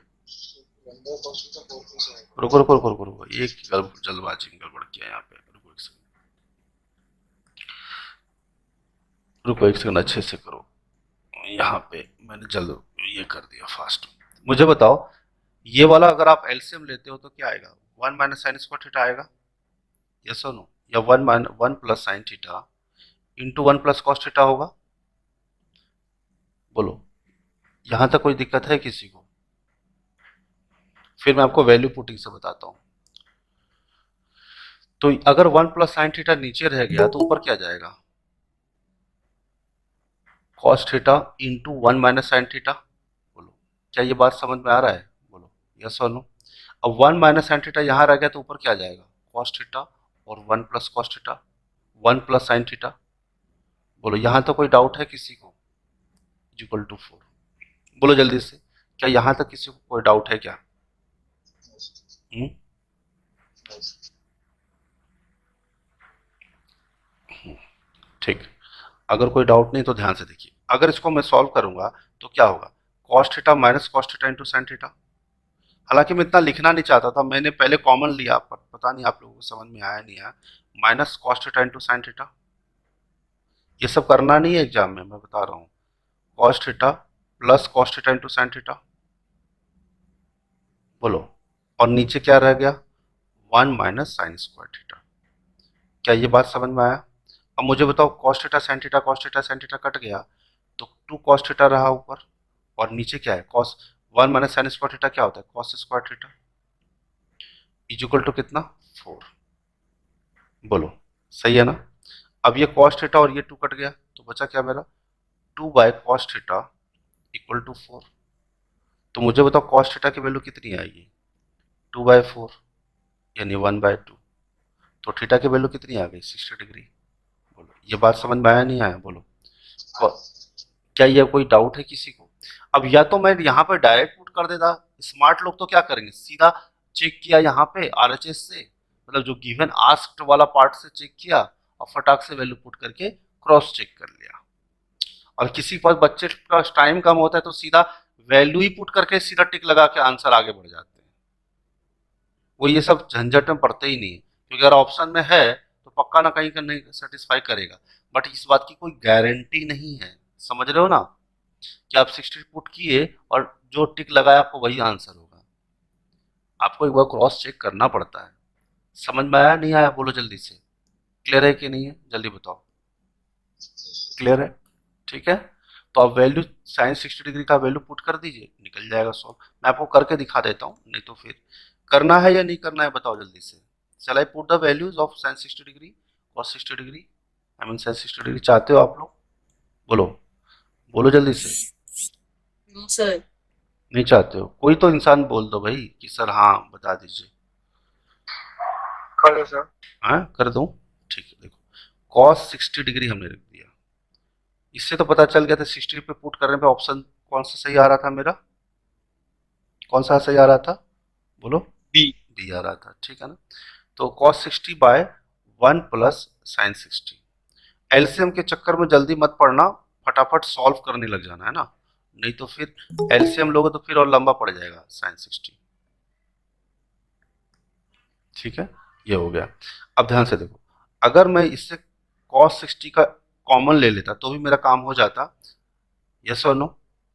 रुको रुको रुको रुको रुको, एक जल्दबाजी में गड़बड़ किया यहाँ पे। रुको एक सेकंड, अच्छे से करो। यहाँ पे मैंने जल्द ये कर दिया फास्ट। मुझे बताओ, ये वाला अगर आप एलसीएम लेते हो तो क्या आएगा? 1 माइनस साइन स्क्वायर थीटा आएगा, यस और नो? या 1 plus sine theta into 1 plus cos theta होगा? बोलो, यहां तक कोई दिक्कत है किसी को? फिर मैं आपको वैल्यू पुटिंग से बताता हूं। तो अगर 1 प्लस साइन थीटा नीचे रह गया तो ऊपर क्या जाएगा? Cos theta into 1 minus sign theta. बोलो, क्या ये बात समझ में आ रहा है? बोलो यस और नो? अब 1 माइनस साइन थीटा यहाँ रह गया तो ऊपर क्या जाएगा? कॉस थीटा और 1 plus cos theta, 1 plus sine theta. बोलो, यहाँ तो कोई डाउट है किसी को? Equal to 4। बोलो जल्दी से, क्या यहाँ तक किसी को कोई डाउट है क्या? ठीक, अगर कोई डाउट नहीं तो ध्यान से देखिए। अगर इसको मैं सॉल्व करूंगा तो क्या होगा? Cos theta minus cos theta into sine theta. हालांकि मैं इतना लिखना नहीं चाहता था, मैंने पहले कॉमन लिया, पर पता नहीं आप लोगों को समझ में आया नहीं आया। Minus cos theta into sine theta, ये सब करना नहीं है एग्जाम में, मैं बता रहा हूँ। Cos theta plus cos theta into sine theta. बोलो, और नीचे क्या रह गया? 1 माइनस साइन स्क्वायर थीटा। क्या ये बात समझ में आया? अब मुझे बताओ, cos theta sine theta, cos theta sine theta cut गया तो 2 कॉस थीटा रहा ऊपर, और नीचे क्या है? Cos 1 minus sine square theta क्या होता है? Cos square theta equal to कितना? 4। बोलो सही है ना? अब ये कॉस थीटा और ये 2 कट गया तो बचा क्या मेरा? 2 by cos theta equal to 4। तो मुझे बताओ कॉस थीटा की वैल्यू कितनी आएगी? 2 बाय 4 यानी 1 बाय 2। तो थीटा की वैल्यू कितनी आ गई? 60 डिग्री। बोलो, ये बात समझ में आया नहीं आया? बोलो, क्या ये कोई डाउट है किसी को? अब या तो मैं यहाँ पर डायरेक्ट पुट कर देता, स्मार्ट लोग तो क्या करेंगे, सीधा चेक किया यहाँ पे आरएचएस से, मतलब जो गिवन आस्क्ड वाला पार्ट से चेक किया और फटाक से वैल्यू पुट करके क्रॉस चेक कर लिया। और किसी के पास बच्चे का टाइम कम होता है तो सीधा वैल्यू ही पुट करके सीधा टिक लगा के आंसर आगे बढ़ जाते हैं। वो ये सब झंझट में पड़ते ही नहीं है, क्योंकि अगर ऑप्शन में है तो पक्का ना कहीं नहीं सेटिस्फाई करेगा, बट इस बात की कोई गारंटी नहीं है। समझ रहे हो ना? कि आप 60 पुट किए और जो टिक लगाया आपको वही आंसर होगा। आपको एक बार क्रॉस चेक करना पड़ता है। समझ में आया नहीं आया? बोलो जल्दी से, क्लियर है कि नहीं है? जल्दी बताओ, क्लियर है? ठीक है, तो आप वैल्यू साइन 60 डिग्री का वैल्यू पुट कर दीजिए, निकल जाएगा सॉल्व। मैं आपको करके दिखा देता हूँ, नहीं तो फिर करना है या नहीं करना है बताओ जल्दी से। चल I put the values of sine 60 degree और 60 degree, I mean sine 60 degree चाहते हो आप लोग? बोलो, बोलो जल्दी से। No sir. नहीं चाहते हो? कोई तो इंसान बोल दो भाई कि सर हाँ बता दीजिए। करो सर। हाँ कर दूं? ठीक है, देखो कॉस 60 डिग्री हमने रख दिया। इससे तो पता चल गया था 60 पे पुट करने पे ऑप्शन कौन सा सही आ रहा था मेरा? कौन सा सही आ रहा था? बोलो। बी। बी आ रहा था, ठीक है ना? तो cos 60 by 1 plus sine 60। LCM के चक्कर में जल्दी मत पड़ना, फटाफट सॉल्व करने लग जाना है ना, नहीं तो फिर एलसीएम लोगे तो फिर और लंबा पड़ जाएगा साइन 60। ठीक है, ये हो गया। अब ध्यान से देखो, अगर मैं इससे cos 60 का कॉमन ले लेता तो भी मेरा काम हो जाता, यस और नो?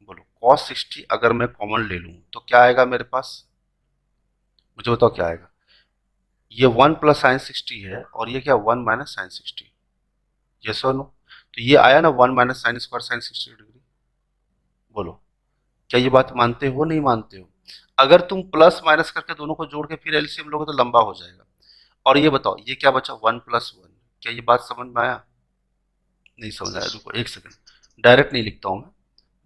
बोलो, cos 60 अगर मैं कॉमन ले लूं तो क्या आएगा मेरे पास? मुझे बताओ क्या आएगा? ये 1 प्लस साइन 60 है और ये क्या 1 माइनस साइन 60, यस और नो? तो ये आया ना 1 minus sine square sine 60 degree. बोलो, क्या ये बात मानते हो नहीं मानते हो? अगर तुम प्लस माइनस करके दोनों को जोड़ के फिर एलसीएम लोगे तो लंबा हो जाएगा। और ये बताओ ये क्या बचा? 1 प्लस 1। क्या ये बात समझ में आया? नहीं समझ आया? रुको एक सेकंड, डायरेक्ट नहीं लिखता हूँ मैं,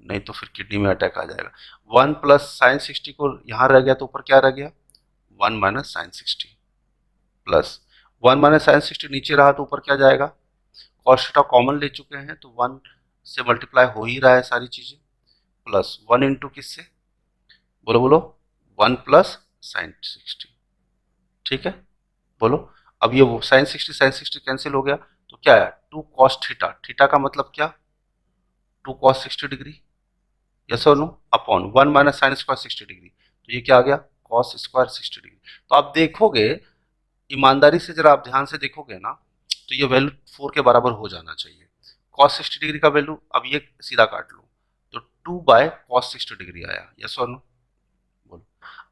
नहीं तो फिर किडनी में अटैक आ जाएगा। 1 प्लस साइन 60 को यहाँ रह गया तो ऊपर क्या रह गया? 1 minus sine 60 plus 1 minus sine 60 नीचे रहा तो ऊपर क्या जाएगा? कॉस थीटा कॉमन ले चुके हैं तो 1 से मल्टीप्लाई हो ही रहा है सारी चीजें, प्लस 1 इंटू किससे? बोलो बोलो, 1 प्लस साइन 60। ठीक है, बोलो। अब ये साइन 60 कैंसिल हो गया तो क्या है? 2 कॉस थीटा, थीटा का मतलब क्या? 2 कॉस 60 डिग्री, यस और no? Upon 1 minus sine square 60 degree, तो ये क्या आ गया? Cos square 60 degree. तो आप देखोगे, ईमानदारी से जरा आप ध्यान से देखोगे ना, तो ये वैल्यू 4 के बराबर हो जाना चाहिए। कॉस 60 डिग्री का वैल्यू, अब ये सीधा काट लो, तो 2 बाय कॉस 60 डिग्री आया, यस और नो, बोलो।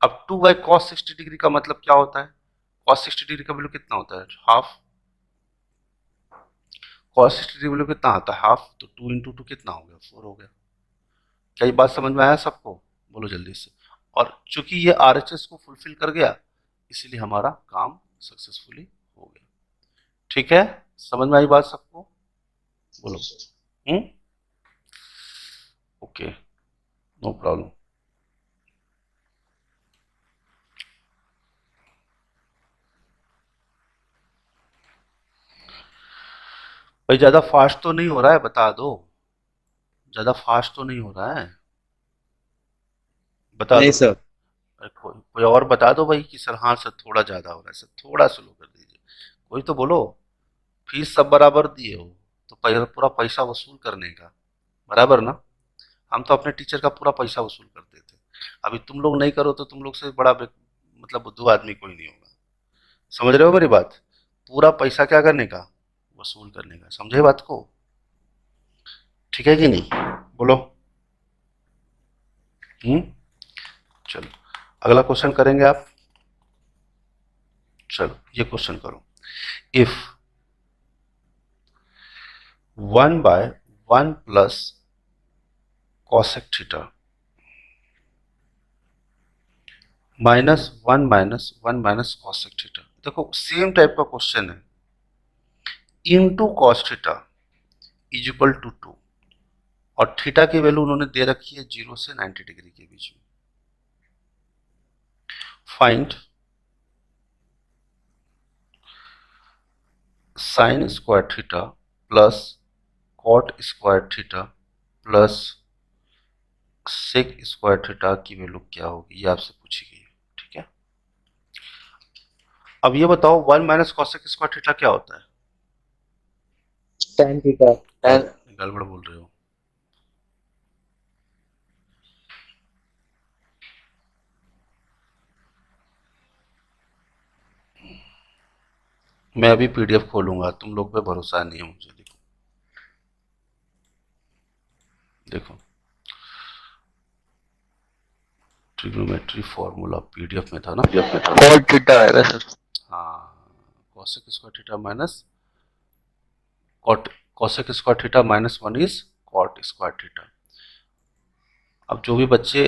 अब 2 बाय कॉस 60 डिग्री का मतलब क्या होता है? कॉस 60 डिग्री का वैल्यू कितना होता है? हाफ। कॉस 60 डिग्री वैल्यू कितना आता है? हाफ। तो 2 इंटू 2 कितना हो गया? 4 हो गया। क्या ये बात समझ में आया सबको? बोलो जल्दी से। और चूंकि ये आरएचएस को फुलफिल कर गया, इसीलिए हमारा काम सक्सेसफुली हो गया। ठीक है, समझ में आई बात सबको? बोलो। Okay, no problem. भाई ज्यादा फास्ट तो नहीं हो रहा है, बता दो। ज्यादा फास्ट तो नहीं हो रहा है, बता नहीं दो। सर। अरे कोई और बता दो भाई कि सर हाँ सर थोड़ा ज्यादा हो रहा है, सर थोड़ा स्लो कर दीजिए। कोई तो बोलो। फीस सब बराबर दिए हो तो पूरा पैसा वसूल करने का, बराबर ना? हम तो अपने टीचर का पूरा पैसा वसूल करते थे। अभी तुम लोग नहीं करो तो तुम लोग से बड़ा मतलब बुद्धू आदमी कोई नहीं होगा। समझ रहे हो मेरी बात? पूरा पैसा क्या करने का? वसूल करने का। समझे बात को? ठीक है कि नहीं? बोलो। चलो अगला क्वेश्चन करेंगे आप। चलो ये क्वेश्चन करो। If 1 by 1 plus cosec theta minus 1 minus 1 minus cosec theta, देखो सेम टाइप का क्वेश्चन है, into cos theta is equal to 2, और थीटा की वैल्यू उन्होंने दे रखी है 0 से 90 डिग्री के बीच में। Find sine square theta plus cot square theta plus sec square theta की वैल्यू क्या होगी, ये आपसे पूछी गई है। ठीक है, अब ये बताओ 1 माइनस कॉसेक स्क्वायर थीटा क्या होता है? tan theta. tan गड़बड़ बोल रहे हो। मैं अभी पीडीएफ खोलूंगा, तुम लोग पे भरोसा नहीं है मुझे। देखो देखो, ट्रिग्नोमेट्री फॉर्मूला पीडीएफ में था ना? कॉट थीटा आएगा सर। हाँ, cosec square theta minus cot, cosec square theta minus 1 is cot square theta. अब जो भी बच्चे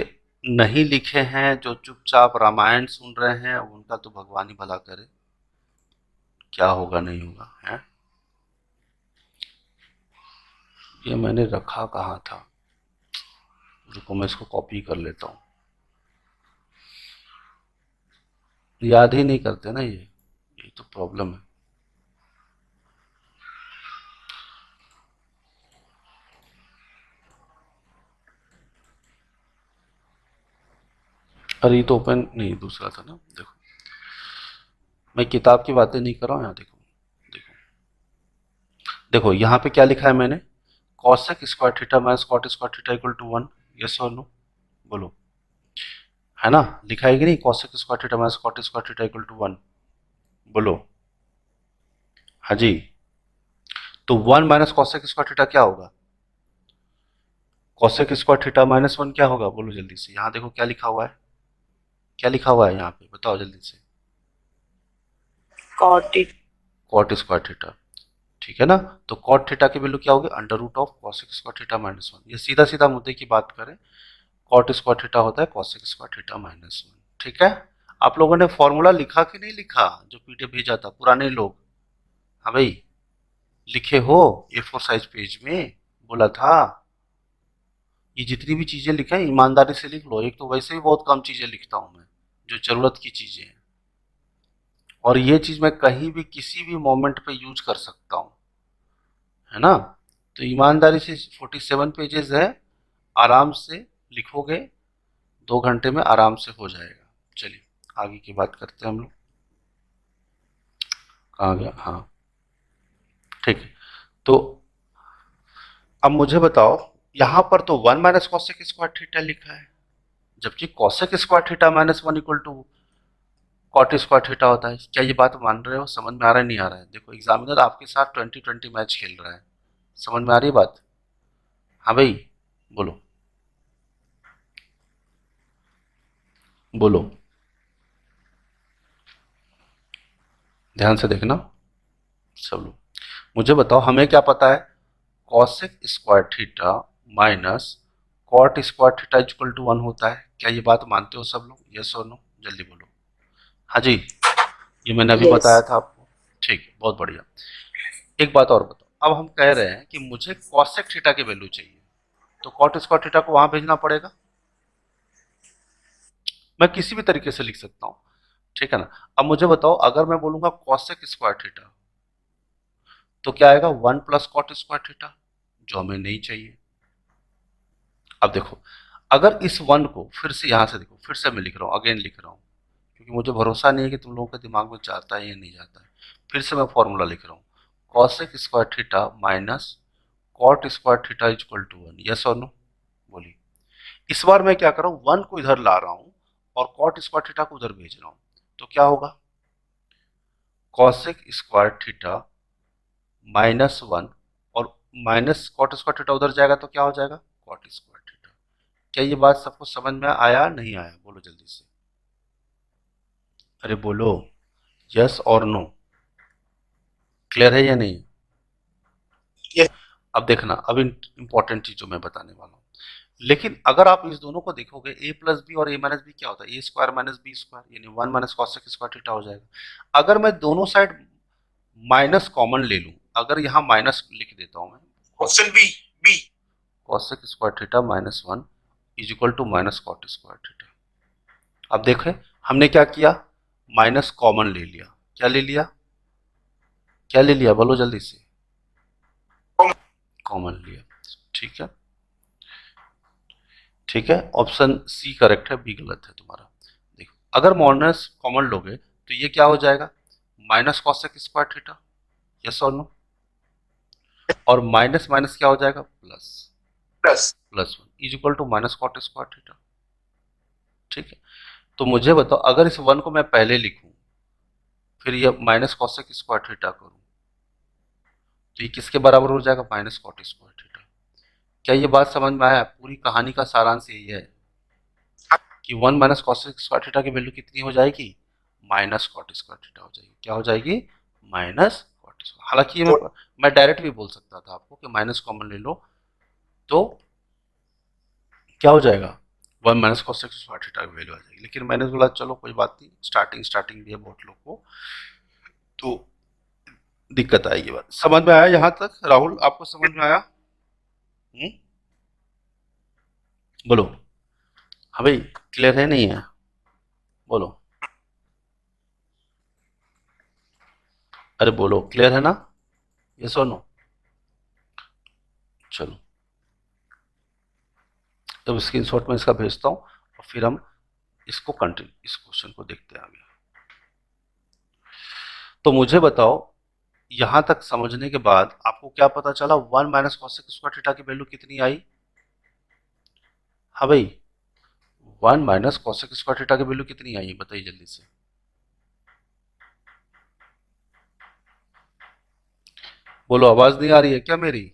नहीं लिखे हैं, जो चुपचाप रामायण सुन रहे हैं, उनका तो भगवान ही भला करे, क्या होगा नहीं होगा है। ये मैंने रखा कहाँ था? रुको मैं इसको कॉपी कर लेता हूँ। याद ही नहीं करते ना, ये तो प्रॉब्लम है। अरे ये तो ओपन नहीं, दूसरा था ना। देखो मैं किताब की बातें नहीं कर रहा हूँ, यहाँ देखो देखो देखो, यहाँ पे क्या लिखा है मैंने? Cosec square theta minus cot square theta equal to 1, yes और नो, बोलो। है ना, लिखा है कि नहीं? Cosec square theta minus cot square theta equal to 1, बोलो। हाँ जी, तो 1 माइनस कॉसेक स्क्वायर थीटा क्या होगा? कॉसेक स्क्वायर थीटा माइनस 1 क्या होगा? बोलो जल्दी से। यहाँ देखो क्या लिखा हुआ है, क्या लिखा हुआ है यहाँ पे, बताओ जल्दी से। कॉट स्क्वायर थीटा, ठीक है ना? तो कॉट थीटा की वैल्यू क्या होगी? Under root of cosec square theta minus 1। ये सीधा सीधा मुद्दे की बात करें, कॉट स्क्वायर थीटा होता है कॉसेक स्क्वायर थीटा माइनस 1। ठीक है, आप लोगों ने फॉर्मूला लिखा कि नहीं लिखा जो पीडीएफ भेजा था? पुराने लोग, हाँ भाई लिखे हो A4 साइज पेज में? बोला था। ये जितनी भी चीजें लिखे हैं ईमानदारी से लिख लो। एक तो वैसे ही बहुत कम चीजें लिखता हूं मैं, जो जरूरत की चीजें हैं, और ये चीज मैं कहीं भी किसी भी मोमेंट पे यूज कर सकता हूं, है ना? तो ईमानदारी से 47 पेजेस है, आराम से लिखोगे, 2 घंटे में आराम से हो जाएगा। चलिए आगे की बात करते हैं हम लोग। कहाँ गया? हाँ ठीक है, तो अब मुझे बताओ, यहां पर तो 1 माइनस कॉसेक स्क्वायर थीटा लिखा है, जबकि cosec square theta minus one equal to cot square theta होता है। क्या ये बात मान रहे हो? समझ में आ रहा है नहीं आ रहा है? देखो एग्जामिनर आपके साथ 2020 मैच खेल रहा है, समझ में आ रही है बात? हाँ भाई बोलो बोलो, ध्यान से देखना सब लोग। मुझे बताओ हमें क्या पता है? Cosec square theta minus cot square theta equal to 1 होता है। क्या ये बात मानते हो सब लोग? यस और नो, जल्दी बोलो। हाँ जी, ये मैंने अभी Yes. बताया था आपको। ठीक है, बहुत बढ़िया। एक बात और बताओ, अब हम कह रहे हैं कि मुझे कॉसेक थीटा की वैल्यू चाहिए, तो कॉट स्क्वायर थीटा को वहां भेजना पड़ेगा। मैं किसी भी तरीके से लिख सकता हूं, ठीक है ना। अब मुझे बताओ अगर मैं बोलूंगा कॉसेक स्क्वायर थीटा तो क्या आएगा? 1 प्लस कॉट स्क्वायर थीटा, जो हमें नहीं चाहिए। अब देखो अगर इस 1 को फिर से यहां से देखो, फिर से मैं लिख रहा हूं, अगेन लिख रहा हूं, क्योंकि मुझे भरोसा नहीं है कि तुम लोगों के दिमाग में जाता है या नहीं जाता है। फिर से मैं फॉर्मूला लिख रहा हूँ, cosec square theta minus cot square theta equal to 1। Yes और नो बोलिए। इस बार मैं क्या कर रहा हूँ, 1 को इधर ला रहा हूँ और कॉट स्क्वायर थीटा को उधर भेज रहा हूँ, तो क्या होगा? कॉसेक स्क्वायर थीटा माइनस 1 और माइनस कॉट स्क्वायर थीटा उधर जाएगा तो क्या हो जाएगा? Cot square theta. क्या ये बात सबको समझ में आया नहीं आया? बोलो जल्दी से, अरे बोलो यस और नो, क्लियर है या नहीं? Yes. अब देखना, अब इंपॉर्टेंट चीज जो मैं बताने वाला हूँ। लेकिन अगर आप इस दोनों को देखोगे, ए प्लस बी और ए माइनस बी क्या होता है? ए स्क्वायर माइनस बी स्क्वायर, यानी 1 माइनस कॉसेक स्क्वायर थीटा हो जाएगा। अगर मैं दोनों साइड माइनस कॉमन ले लूं, अगर यहाँ माइनस लिख देता हूं मैं, option B, B. Cosec square theta minus 1 is equal to minus cot square theta. अब देखें हमने क्या किया, माइनस कॉमन ले लिया। क्या ले लिया? क्या ले लिया? बोलो जल्दी से। कॉमन लिया, ठीक है। ठीक है, ऑप्शन सी करेक्ट है, बी गलत है तुम्हारा। देखो अगर माइनस कॉमन लोगे तो ये क्या हो जाएगा? Minus cosec square theta. Yes और नो? और माइनस माइनस क्या हो जाएगा? Plus. Plus 1 is equal to minus cot square theta. ठीक है, तो मुझे बताओ अगर इस 1 को मैं पहले लिखूं फिर ये माइनस कॉसेक स्क्वायर थीटा करूं तो ये किसके बराबर हो जाएगा? Minus cot square theta. क्या ये बात समझ में आया? पूरी कहानी का सारांश यही है कि 1 माइनस कॉसेक स्क्वायर थीटा की वैल्यू कितनी हो जाएगी? माइनस कॉट स्क्वायर थीटा हो जाएगी। क्या हो जाएगी? Minus cot square. हालांकि ये मैं डायरेक्ट भी बोल सकता था आपको कि माइनस कॉमन ले लो तो क्या हो जाएगा? 1 माइनस कॉसेक स्क्वायर थीटा की वैल्यू आ जाएगी, लेकिन मैंने बोला चलो कोई बात नहीं, स्टार्टिंग भी है बहुत लोग को, तो दिक्कत आएगी। बात समझ में आया यहाँ तक? राहुल आपको समझ में आया? बोलो। हाँ भाई, क्लियर है नहीं है? बोलो, अरे बोलो, क्लियर है ना? ये सुनो, चलो अब स्क्रीनशॉट में इसका भेजता हूँ और फिर हम इसको कंटिन्यू, इस क्वेश्चन को देखते हैं आगे। तो मुझे बताओ यहां तक समझने के बाद आपको क्या पता चला? 1 माइनस कॉसेक स्क्वायर थीटा की वैल्यू कितनी आई? हाँ भाई, 1 माइनस कॉसेक स्क्वायर थीटा की वैल्यू कितनी आई बताइए जल्दी से। बोलो, आवाज नहीं आ रही है क्या मेरी?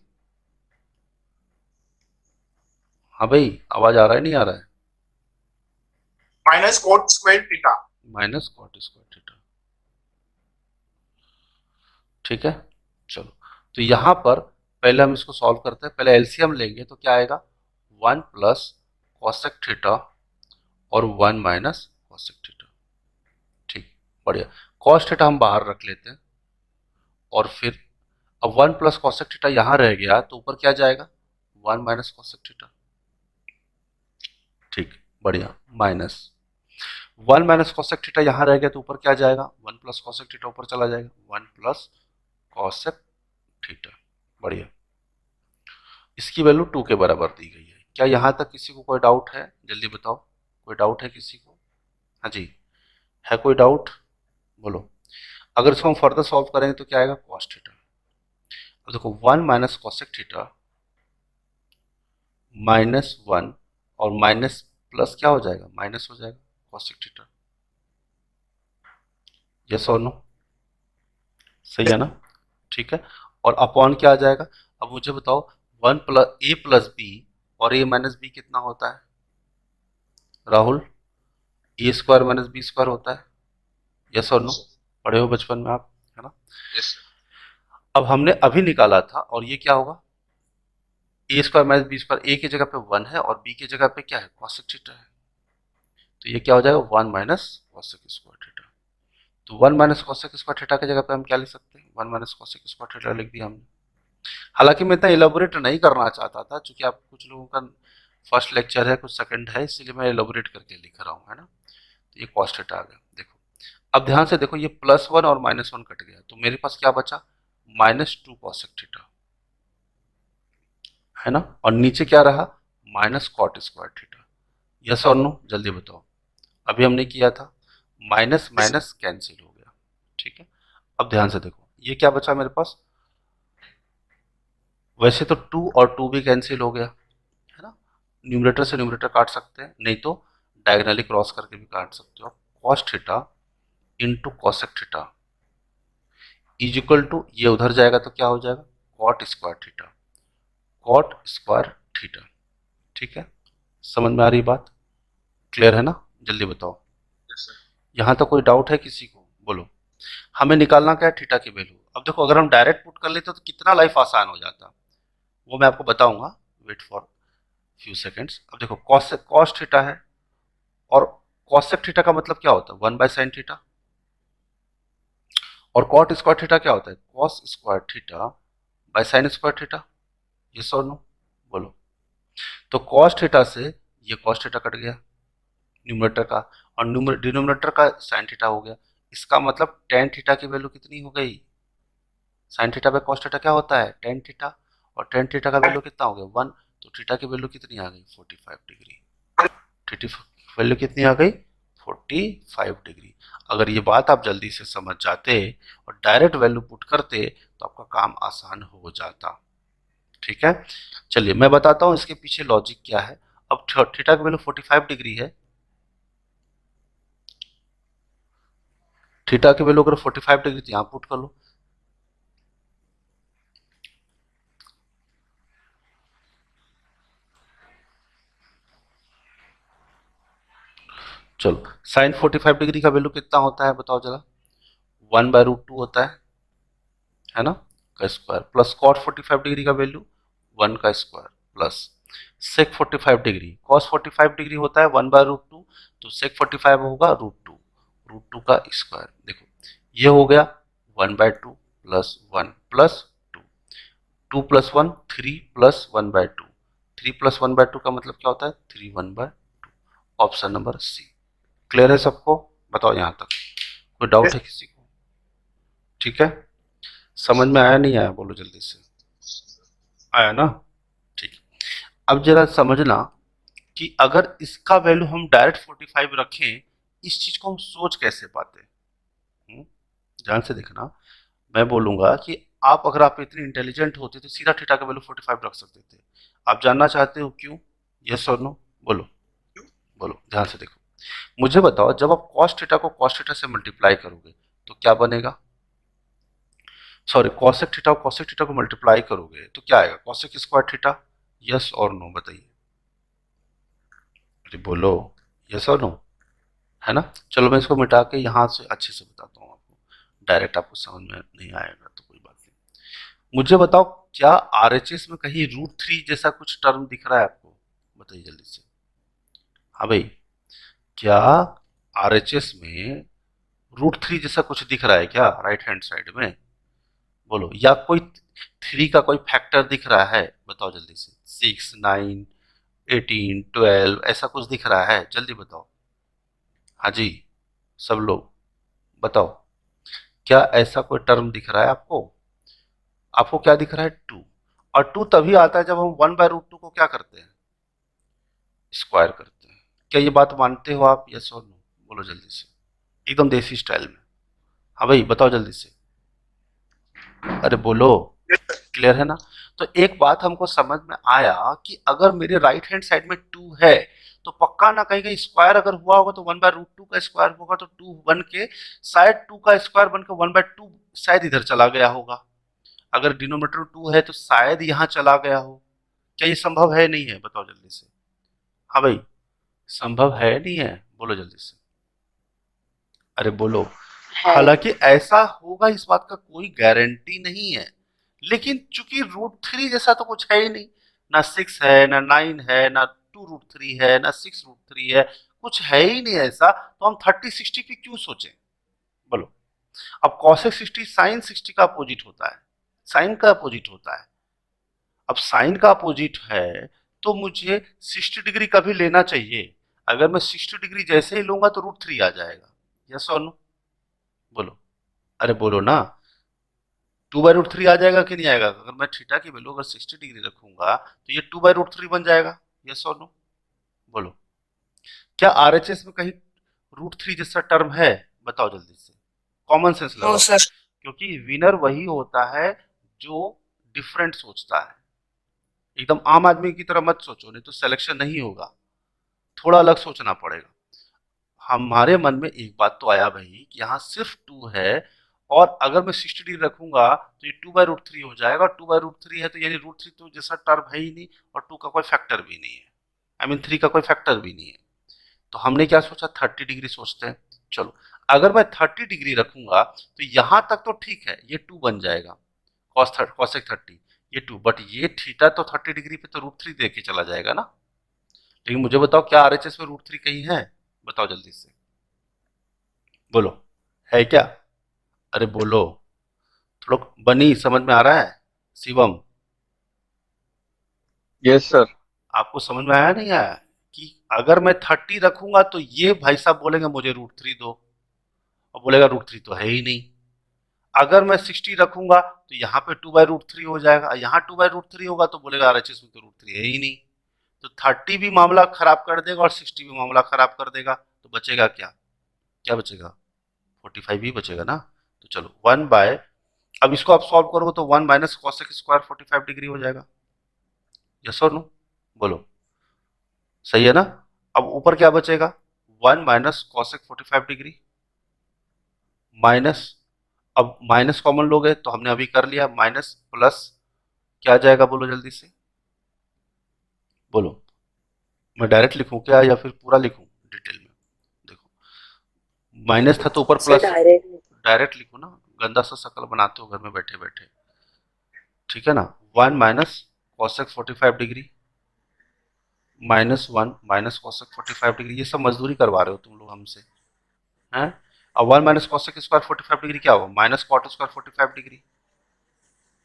हाँ भाई, आवाज आ रहा है नहीं आ रहा है? Minus cot square theta. Minus cot square theta, ठीक है। चलो तो यहां पर पहले हम इसको सॉल्व करते हैं। पहले एलसीएम लेंगे तो क्या आएगा? 1 प्लस कॉसेक थीटा और 1 माइनस कॉसेक थीटा। ठीक, बढ़िया। कॉस थीटा हम बाहर रख लेते हैं और फिर अब 1 प्लस कॉसेक थीटा यहां रह गया तो ऊपर क्या जाएगा? 1 माइनस कॉसेक थीटा। ठीक, बढ़िया, माइनस 1 माइनस कॉसेक थीटा यहां रह गया तो ऊपर क्या जाएगा? 1 प्लस कॉसेक थीटा ऊपर चला जाएगा, 1 प्लस कॉसेक थीटा। बढ़िया, इसकी वैल्यू 2 के बराबर दी गई है। क्या यहां तक किसी को कोई डाउट है? जल्दी बताओ, कोई डाउट है किसी को? हाँ जी, है कोई डाउट? बोलो। अगर इसको हम फर्दर सॉल्व करेंगे तो क्या आएगा? Cos theta. अब देखो 1 माइनस कॉसेक थीटा माइनस 1 और माइनस प्लस क्या हो जाएगा, माइनस हो जाएगा कॉसेक थीटा। यस और नो, सही है ना, ठीक है। और अपॉन क्या आ जाएगा, अब मुझे बताओ 1 + a + b और a - b कितना होता है राहुल, a² - b² होता है, यस और नो, पढ़े हो बचपन में आप, है ना। यस अब हमने अभी निकाला था और ये क्या होगा, a² - b², a की जगह पे 1 है और b की जगह पे क्या है, कॉसेक थीटा है, तो ये क्या हो जाएगा 1 - कॉसेक स्क्वायर थीटा। तो 1 - कॉसेक स्क्वायर थीटा की जगह पे हम क्या लिख सकते हैं, 1 - कॉसेक स्क्वायर थीटा लिख दिया हमने। हालांकि मैं इतना इलेबोरेट नहीं करना चाहता था, क्योंकि आप कुछ लोगों का फर्स्ट लेक्चर है, कुछ सेकंड है, इसीलिए मैं इलेबोरेट करके लिख रहा हूँ, है ना। तो ये कॉस थीटा आ गया, देखो अब ध्यान से देखो, ये +1 और -1 कट गया, तो मेरे पास क्या बचा, -2 कॉसेक थीटा, है ना, और नीचे क्या रहा, -कॉट स्क्वायर थीटा। यस और नो, जल्दी बताओ, अभी हमने किया था, माइनस माइनस कैंसिल हो गया, ठीक है। अब ध्यान से देखो, ये क्या बचा मेरे पास, वैसे तो 2 और 2 भी कैंसिल हो गया, है ना, न्यूमरेटर से न्यूमरेटर काट सकते हैं, नहीं तो डायगनली क्रॉस करके भी काट सकते हो। Cos theta into cosec theta is equal to, ये उधर जाएगा तो क्या हो जाएगा, cot square theta, cot square theta, ठीक है। समझ में आ रही बात, क्लियर है ना, जल्दी बताओ, यस सर। यहाँ तक कोई डाउट है किसी को, बोलो। हमें निकालना क्या है, थीटा की वैल्यू। अब देखो अगर हम डायरेक्ट पुट कर लेते तो कितना लाइफ आसान हो जाता, वो मैं आपको बताऊंगा, वेट फॉर फ्यू सेकेंड्स। अब देखो कॉस थीटा है, और कॉसेक थीटा का मतलब क्या होता है, 1/sin थीटा, और कॉट स्क्वायर थीटा क्या होता है, cos square theta by sine square theta, yes और नो, बोलो। तो कॉस थीटा से ये कॉस थीटा कट गया न्यूमरेटर का, और डिनोमिनेटर का साइन थीटा हो गया, इसका मतलब टेन थीटा की वैल्यू कितनी हो गई, sine theta by cos theta क्या होता है, टेन थीटा, और टेन थीटा का वैल्यू कितना हो गया 1, तो थीटा की वैल्यू कितनी आ गई 45 डिग्री, थीटा वैल्यू कितनी आ गई 45 डिग्री। अगर ये बात आप जल्दी से समझ जाते और डायरेक्ट वैल्यू पुट करते तो आपका काम आसान हो जाता, ठीक है। चलिए मैं बताता हूँ इसके पीछे लॉजिक क्या है। अब थीटा की वैल्यू 45 डिग्री है, थीटा की वैल्यू अगर 45 डिग्री तो यहाँ पुट कर लो, चलो साइन 45 डिग्री का वैल्यू कितना होता है बताओ जरा, 1/√2 होता है ना, का स्क्वायर, प्लस कॉट 45 डिग्री का वैल्यू 1 का square, plus sec 45 degree, cos 45 degree होता है 1/√2, तो सेक 45 होगा √2 का स्क्वायर। देखो ये हो गया 1/2 प्लस 1 प्लस 2, 2 + 1 3 प्लस 1/2, 3 + 1/2 का मतलब क्या होता है 3 1/2, ऑप्शन नंबर सी। क्लियर है सबको, बताओ यहाँ तक कोई डाउट है किसी को, ठीक है, समझ में आया नहीं आया, बोलो जल्दी से, आया ना, ठीक। अब जरा समझना कि अगर इसका वैल्यू हम डायरेक्ट 45 रखें, इस चीज को हम सोच कैसे पाते, ध्यान से देखना, मैं बोलूंगा कि अगर आप इतने इंटेलिजेंट होते तो सीधा थीटा का वैल्यू 45 रख सकते थे। आप जानना चाहते हो क्यों, यस और नो, बोलो, बोलो ध्यान से देखो, मुझे बताओ जब आप कॉस थीटा को कॉस थीटा से मल्टीप्लाई करोगे तो क्या बनेगा, सॉरी कॉसेक थीटा और कॉसेक थीटा को मल्टीप्लाई करोगे तो क्या आएगा, कॉसेक स्क्वायर थीटा, यस और नो बताइए, अरे बोलो, यस और नो, है ना। चलो मैं इसको मिटा के यहाँ से अच्छे से बताता हूँ आपको, डायरेक्ट आपको समझ में नहीं आएगा तो कोई बात नहीं। मुझे बताओ क्या आरएचएस में कहीं √3 जैसा कुछ टर्म दिख रहा है आपको, बताइए जल्दी से, हाँ भाई, क्या आरएचएस में √3 जैसा कुछ दिख रहा है क्या राइट हैंड साइड में, बोलो, या कोई 3 का कोई फैक्टर दिख रहा है, बताओ जल्दी से, 6 9 18 12 ऐसा कुछ दिख रहा है, जल्दी बताओ, हाँ जी सब लोग बताओ, क्या ऐसा कोई टर्म दिख रहा है आपको, आपको क्या दिख रहा है 2, और 2 तभी आता है जब हम 1/√2 को क्या करते हैं, स्क्वायर करते हैं। क्या ये बात मानते हो आप, यस और नो, बोलो जल्दी से, एकदम देसी स्टाइल में, हाँ भाई बताओ जल्दी से, अरे बोलो, क्लियर है ना। तो एक बात हमको समझ में आया कि अगर मेरे राइट हैंड साइड में 2 है तो पक्का ना कहीं कहीं स्क्वायर अगर हुआ होगा तो 1/√2 का स्क्वायर होगा, तो 2 बन के शायद 2 का स्क्वायर बन के 1/2 शायद इधर चला गया होगा। अगर डिनोमिनेटर 2 है तो शायद यहाँ चला गया हो। क्या ये संभव है नहीं है, बताओ जल्दी से। हाँ भाई, संभव है नहीं है, बोलो जल्दी से, अरे बोलो। है। हालांकि ऐसा होगा इस बात का कोई गारंटी नहीं है, लेकिन चूंकि √3 जैसा तो कुछ है ही नहीं, ना 6 है, ना 9 है, ना 2√3 है, ना 6√3 है, कुछ है ही नहीं ऐसा, तो हम 30/60 की क्यों सोचें, बोलो। अब cosec 60 sin 60 का अपोजिट होता है, साइन का अपोजिट होता है। अब साइन का अपोजिट है तो मुझे 60 डिग्री का भी लेना चाहिए। अगर मैं 60 डिग्री जैसे ही लूंगा तो √3 आ जाएगा, यस और नो, बोलो, अरे बोलो ना। 2/√3 आ जाएगा कि नहीं आएगा? अगर मैं थीटा की वैल्यू अगर 60 डिग्री रखूंगा तो ये 2/√3 बन जाएगा, यस और नो, बोलो। क्या आरएचएस में कहीं √3 जैसा टर्म है, बताओ जल्दी से, कॉमन सेंस नो लगाओ। सर। क्योंकि विनर वही होता है जो डिफरेंट सोचता है। एकदम आम आदमी की तरह मत सोचो, नहीं तो सिलेक्शन नहीं होगा, थोड़ा अलग सोचना पड़ेगा। हमारे मन में एक बात तो आया भाई कि यहाँ सिर्फ 2 है, और अगर मैं 60 डिग्री रखूंगा तो ये 2/√3 हो जाएगा, और 2/√3 है तो यानी √3 तो जैसा टर्म है ही नहीं, और 2 का कोई फैक्टर भी नहीं है, आई मीन 3 का कोई फैक्टर भी नहीं है। तो हमने क्या सोचा, 30 डिग्री सोचते हैं। चलो, अगर मैं 30 डिग्री रखूंगा तो यहां तक तो ठीक है, ये 2 बन जाएगा, cosec 30, ये 2, बट ये थीटा तो 30 डिग्री पे तो √3 दे के चला जाएगा ना। लेकिन मुझे बताओ, क्या आरएचएस में √3 कहीं है, बताओ जल्दी से, बोलो, है क्या? अरे बोलो, थोड़ा बनी समझ में आ रहा है शिवम? Yes sir. आपको समझ में आया नहीं आया कि अगर मैं 30 रखूंगा तो ये भाई साहब बोलेंगे मुझे √3 दो, और बोलेगा √3 तो है ही नहीं। अगर मैं 60 रखूंगा तो यहाँ पे 2/√3 हो जाएगा, यहाँ 2/√3 होगा तो बोलेगा आरएचएस में तो √3 है ही नहीं। तो 30 भी मामला खराब कर देगा और 60 भी मामला खराब कर देगा, तो बचेगा क्या, क्या बचेगा, 45 ही बचेगा ना। तो चलो 1 बाय, अब इसको आप सॉल्व करोगे तो 1 माइनस कॉसेक स्क्वायर 45 डिग्री हो जाएगा, यस और नो, बोलो, सही है ना। अब ऊपर क्या बचेगा, 1 माइनस कॉसेक 45 डिग्री माइनस, अब माइनस कॉमन लोगे तो हमने अभी कर लिया, माइनस प्लस क्या आ जाएगा, बोलो जल्दी से, बोलो। मैं डायरेक्ट लिखूं क्या या फिर पूरा लिखूं डिटेल में? देखो, माइनस था तो ऊपर सर प्लस, डायरेक्ट। डायरेक्ट लिखो ना, गंदा सा शक्ल बनाते हो घर में बैठे बैठे, ठीक है ना। 1 minus cosec 45 degree -1 minus cosec 45 degree, ये सब मजदूरी करवा रहे हो तुम लोग हमसे, हैं। अब 1 माइनस कॉसेक स्क्वायर 45 डिग्री क्या होगा, minus cot square 45 degree,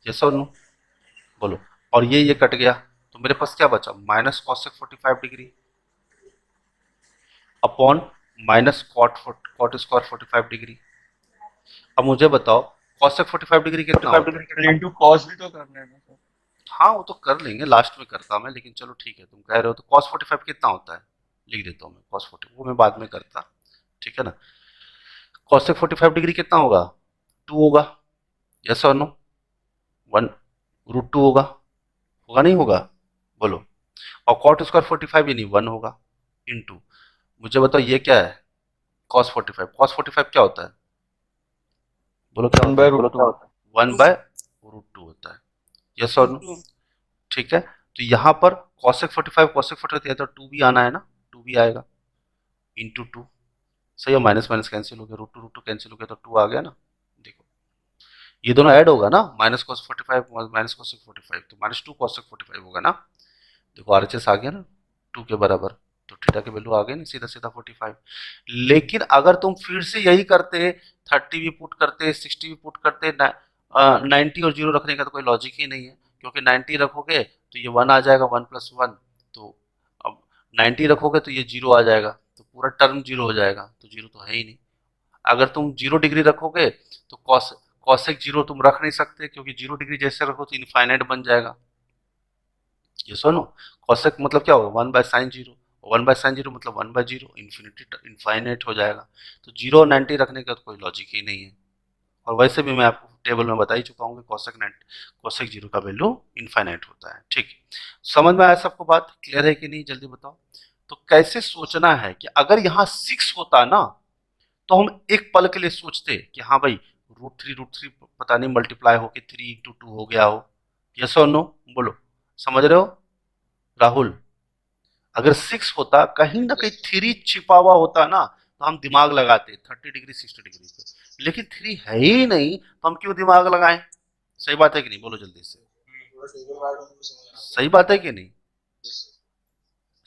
yes और नो, बोलो। और ये कट गया तो मेरे पास क्या बचा, minus cosec 45 degree upon minus cot square 45 degree. अब मुझे बताओ कॉसेक 45 डिग्री कितना होता है? इनटू कॉस भी तो करना है ना सर। हाँ वो तो कर लेंगे, लास्ट में करता मैं, लेकिन चलो ठीक है, तुम कह रहे हो तो cos 45 कितना होता है, लिख देता हूँ मैं cos 40, वो मैं बाद में करता, ठीक है ना। cosec 45 डिग्री कितना होगा, 2 होगा, यस और नो, 1√2 होगा, होगा नहीं होगा, बोलो। और cot स्क्वायर 45 यानी 1 होगा, इंटू, मुझे बताओ ये क्या है, cos 45 क्या होता है, बोलो क्या होता है, 1/√2 होता है, यस और नो, ठीक है। तो यहाँ पर cosec 45 या तो 2 भी आना है ना, 2 भी आएगा, इंटू 2, सही है, माइनस माइनस कैंसिल हो गया, √2 कैंसिल हो गया तो 2 आ गया ना। देखो ये दोनों ऐड होगा ना, माइनस cos 45 माइनस cosec 45, तो -2 cosec 45 होगा ना। देखो आरएचएस आ गया ना 2 के बराबर, तो थीटा की वैल्यू आ गई ना सीधा सीधा 45। लेकिन अगर तुम फिर से यही करते, 30 भी पुट करते, 60 भी पुट करते, 90 और 0 रखने का तो कोई लॉजिक ही नहीं है, क्योंकि 90 रखोगे तो ये 1 आ जाएगा, 1 + 1, तो अब 90 रखोगे तो ये 0 आ जाएगा, तो पूरा टर्म 0 हो जाएगा, तो 0 तो है ही नहीं। अगर तुम 0 डिग्री रखोगे तो कॉसेक 0 तुम रख नहीं सकते, क्योंकि 0 डिग्री जैसे रखो तो इनफाइनाइट बन जाएगा, ये सुनो। कॉसेक मतलब क्या होगा, 1/sin 0, 1/sin 0 मतलब 1/0, इन्फिनिटी इनफाइनाइट हो जाएगा। तो 0 और 90 रखने का तो कोई लॉजिक ही नहीं है। और वैसे भी मैं आपको टेबल में बता ही चुका हूँ कि कॉसेक 0 का वैल्यू इनफाइनाइट होता है, ठीक। समझ में आया सबको, बात क्लियर है कि नहीं, जल्दी बताओ। तो कैसे सोचना है कि अगर यहाँ 6 होता ना तो हम एक पल के लिए सोचते कि हाँ भाई √3 पता नहीं मल्टीप्लाई होके 3 × 2 हो गया हो। यस और नो बोलो, समझ रहे हो राहुल? अगर 6 होता, कहीं ना कहीं 3 छिपा हुआ होता ना तो हम दिमाग लगाते 30 डिग्री 60 डिग्री पे, लेकिन 3 है ही नहीं तो हम क्यों दिमाग लगाएं? सही बात है कि नहीं? बोलो जल्दी से, सही बात है कि नहीं?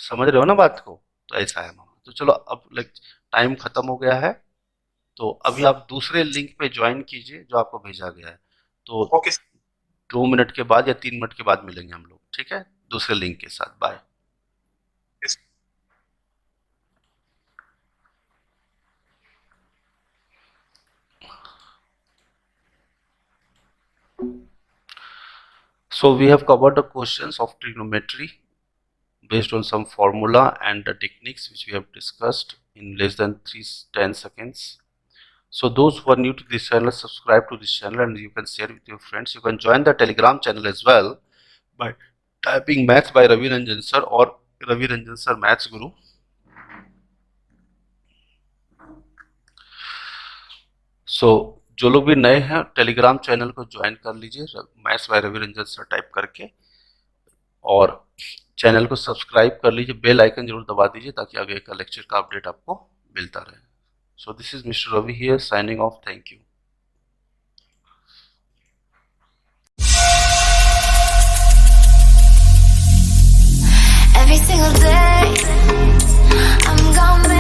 समझ रहे हो ना बात को? तो ऐसा है मामा। तो चलो अब टाइम खत्म हो गया है, तो अभी आप दूसरे लिंक पे ज्वाइन कीजिए जो आपको भेजा गया है। तो ओके 2 मिनट के बाद या 3 मिनट के बाद मिलेंगे हम लोग, ठीक है, दूसरे लिंक के साथ। Bye. So we have covered the questions of trigonometry based on some formula and the techniques which we have discussed in less than 10 seconds. So those who are new to this channel, subscribe to this channel and you can share with your friends. You can join the Telegram channel as well by typing Maths by Ravi Ranjan Sir or Ravi Ranjan Sir Maths Guru. So जो लोग भी नए हैं टेलीग्राम चैनल को ज्वाइन कर लीजिए, maths by Ravi Ranjan sir type करके, और चैनल को सब्सक्राइब कर लीजिए, बेल आइकन जरूर दबा दीजिए ताकि आगे का लेक्चर का अपडेट आपको मिलता रहे। So this is mister Ravi here signing off. Thank you. Every single day, I'm gonna